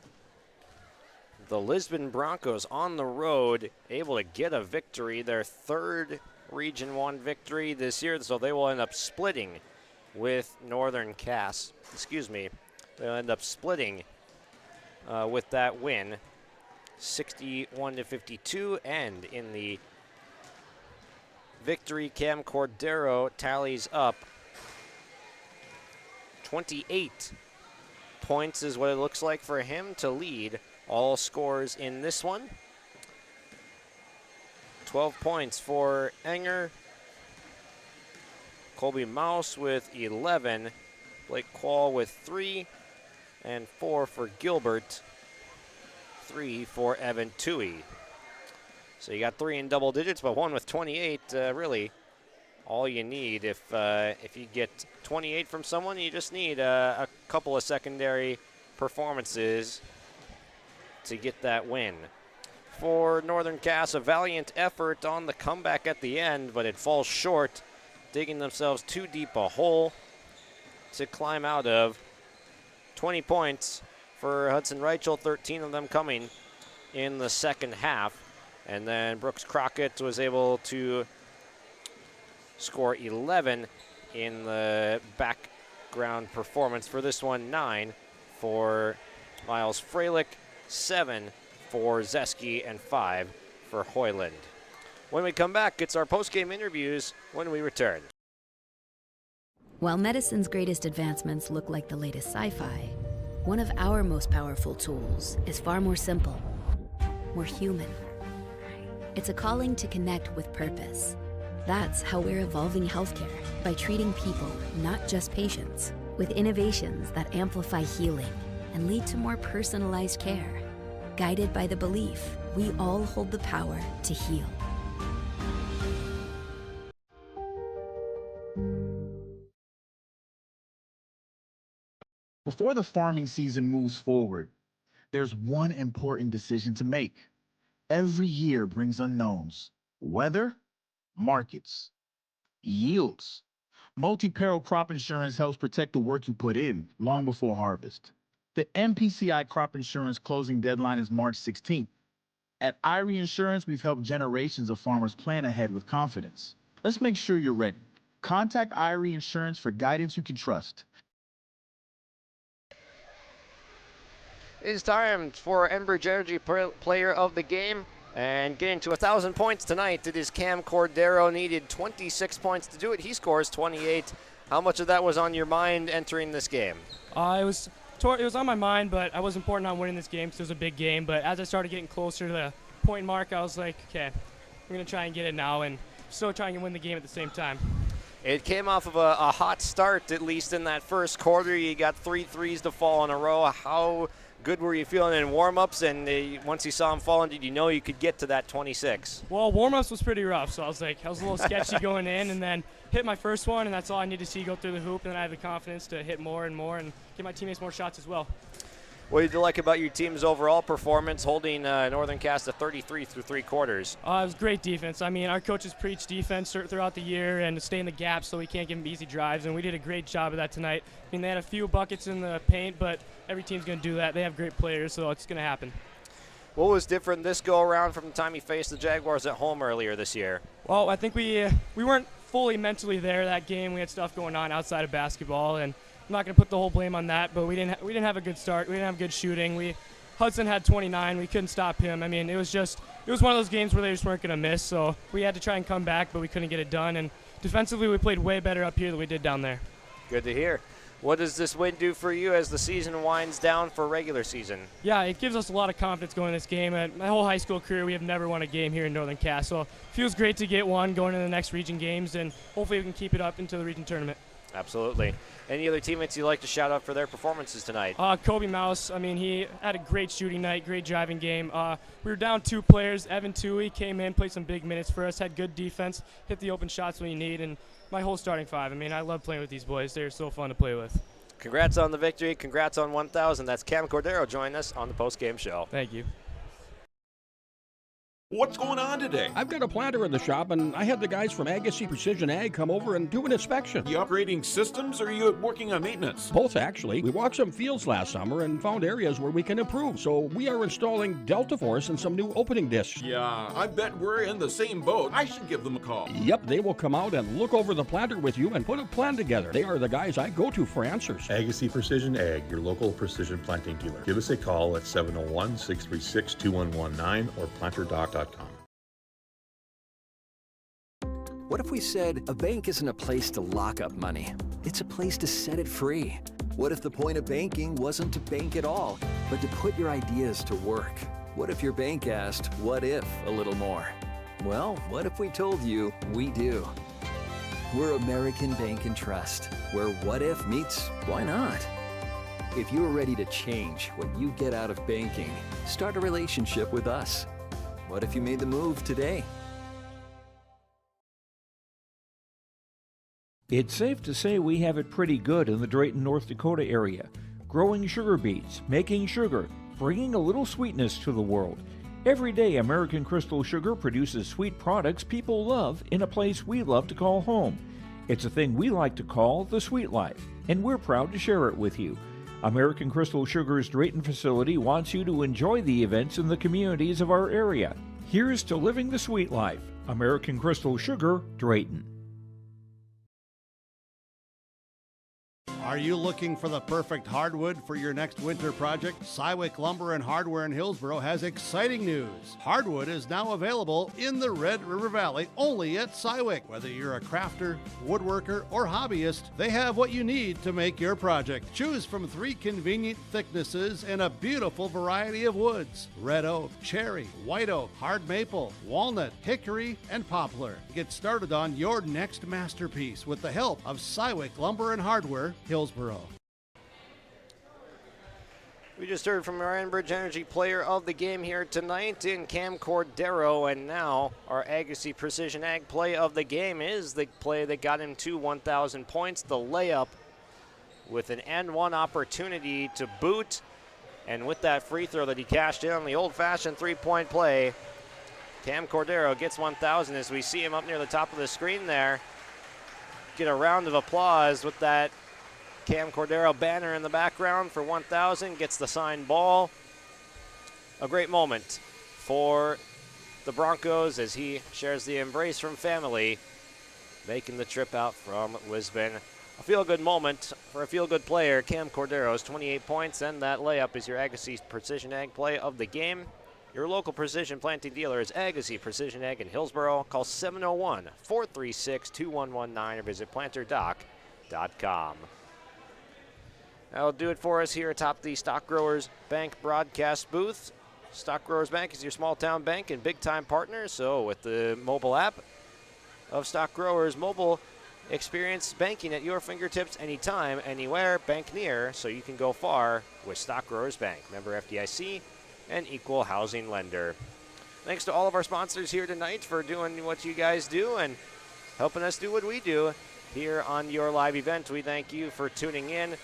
The Lisbon Broncos on the road, able to get a victory, their third Region 1 victory this year, so they will end up splitting with Northern Cass. They'll end up splitting with that win, 61-52, and in the victory, Cam Cordero tallies up 28 points is what it looks like for him to lead all scores in this one. 12 points for Enger. Colby Mouse with 11. Blake Quall with 3. And 4 for Gilbert. 3 for Evan Toohey. So you got 3 in double digits, but 1 with 28, really all you need. If you get 28 from someone, you just need a couple of secondary performances to get that win. For Northern Cass, a valiant effort on the comeback at the end, but it falls short, digging themselves too deep a hole to climb out of. 20 points for Hudson Reichel, 13 of them coming in the second half. And then Brooks Crockett was able to score 11 in the background performance. For this one, 9 for Miles Freilich, 7 for Zeski, and 5 for Hoyland. When we come back, it's our post-game interviews when we return. While medicine's greatest advancements look like the latest sci-fi, one of our most powerful tools is far more simple, more human. It's a calling to connect with purpose. That's how we're evolving healthcare, by treating people, not just patients, with innovations that amplify healing and lead to more personalized care. Guided by the belief we all hold the power to heal. Before the farming season moves forward, there's one important decision to make. Every year brings unknowns: weather, markets, yields. Multi-peril crop insurance helps protect the work you put in long before harvest. The MPCI crop insurance closing deadline is March 16th. At IRE Insurance, we've helped generations of farmers plan ahead with confidence. Let's make sure you're ready. Contact IRE Insurance for guidance you can trust. It's time for Enbridge Energy Player of the Game. And getting to 1,000 points tonight, it is Cam Cordero. Needed 26 points to do it. He scores 28. How much of that was on your mind entering this game? It was on my mind, but I wasn't important on winning this game because it was a big game. But as I started getting closer to the point mark, I was like, okay, I'm going to try and get it now and still trying to win the game at the same time. It came off of a hot start, at least in that first quarter. You got 3 threes to fall in a row. How good were you feeling in warm-ups, and once you saw him falling, did you know you could get to that 26? Well, warm-ups was pretty rough, so I was a little sketchy going in, and then hit my first one, and that's all I need to see go through the hoop, and then I have the confidence to hit more and more and give my teammates more shots as well. What did you like about your team's overall performance, holding Northern Cass to 33 through 3 quarters? It was great defense. I mean, our coaches preach defense throughout the year and to stay in the gap so we can't give them easy drives, and we did a great job of that tonight. I mean, they had a few buckets in the paint, but every team's going to do that. They have great players, so it's going to happen. What was different this go-around from the time you faced the Jaguars at home earlier this year? Well, I think we weren't fully mentally there that game. We had stuff going on outside of basketball, and I'm not going to put the whole blame on that, but we didn't have a good start. We didn't have good shooting. Hudson had 29. We couldn't stop him. I mean, it was one of those games where they just weren't going to miss, so we had to try and come back, but we couldn't get it done. And defensively, we played way better up here than we did down there. Good to hear. What does this win do for you as the season winds down for regular season? Yeah, it gives us a lot of confidence going in this game. My whole high school career, we have never won a game here in Northern Cass, so it feels great to get one going into the next region games, and hopefully we can keep it up into the region tournament. Absolutely. Any other teammates you'd like to shout out for their performances tonight? Kobe Mouse, I mean, he had a great shooting night, great driving game. We were down 2 players. Evan Toohey came in, played some big minutes for us, had good defense, hit the open shots when you need, and my whole starting 5. I mean, I love playing with these boys. They're so fun to play with. Congrats on the victory. Congrats on 1,000. That's Cam Cordero joining us on the post-game show. Thank you. What's going on today? I've got a planter in the shop, and I had the guys from Agassi Precision Ag come over and do an inspection. You upgrading systems, or are you working on maintenance? Both, actually. We walked some fields last summer and found areas where we can improve, so we are installing Delta Force and some new opening discs. Yeah, I bet we're in the same boat. I should give them a call. Yep, they will come out and look over the planter with you and put a plan together. They are the guys I go to for answers. Agassi Precision Ag, your local precision planting dealer. Give us a call at 701-636-2119 or planterdoc.com. What if we said a bank isn't a place to lock up money? It's a place to set it free. What if the point of banking wasn't to bank at all, but to put your ideas to work? What if your bank asked, what if, a little more? Well, what if we told you we do? We're American Bank and Trust, where what if meets why not? If you're ready to change what you get out of banking, start a relationship with us. What if you made the move today? It's safe to say we have it pretty good in the Drayton, North Dakota area. Growing sugar beets, making sugar, bringing a little sweetness to the world. Every day, American Crystal Sugar produces sweet products people love in a place we love to call home. It's a thing we like to call the sweet life, and we're proud to share it with you. American Crystal Sugar's Drayton facility wants you to enjoy the events in the communities of our area. Here's to living the sweet life. American Crystal Sugar, Drayton. Are you looking for the perfect hardwood for your next winter project? Cywick Lumber and Hardware in Hillsboro has exciting news. Hardwood is now available in the Red River Valley only at Cywick. Whether you're a crafter, woodworker, or hobbyist, they have what you need to make your project. Choose from 3 convenient thicknesses and a beautiful variety of woods: red oak, cherry, white oak, hard maple, walnut, hickory, and poplar. Get started on your next masterpiece with the help of Cywick Lumber and Hardware, Hillsboro. We just heard from our Enbridge Energy player of the game here tonight in Cam Cordero, and now our Agassiz Precision Ag play of the game is the play that got him to 1,000 points, the layup with an N1 opportunity to boot, and with that free throw that he cashed in on the old-fashioned three-point play, Cam Cordero gets 1,000 as we see him up near the top of the screen there. Get a round of applause with that Cam Cordero banner in the background for 1,000, gets the signed ball. A great moment for the Broncos as he shares the embrace from family, making the trip out from Lisbon. A feel-good moment for a feel-good player. Cam Cordero's 28 points, and that layup is your Agassiz Precision Ag play of the game. Your local precision planting dealer is Agassiz Precision Ag in Hillsboro. Call 701-436-2119 or visit planterdoc.com. That'll do it for us here atop the Stock Growers Bank broadcast booth. Stock Growers Bank is your small town bank and big time partner. So with the mobile app of Stock Growers Mobile, experience banking at your fingertips anytime, anywhere, bank near, so you can go far with Stock Growers Bank. Member FDIC and equal housing lender. Thanks to all of our sponsors here tonight for doing what you guys do and helping us do what we do here on your live event. We thank you for tuning in.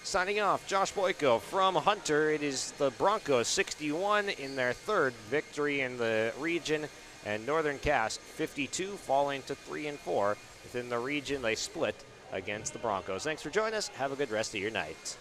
Signing off, Josh Boyko from Hunter. It is the Broncos 61 in their 3rd victory in the region, and Northern Cass 52, falling to 3-4 within the region. They split against the Broncos. Thanks for joining us. Have a good rest of your night.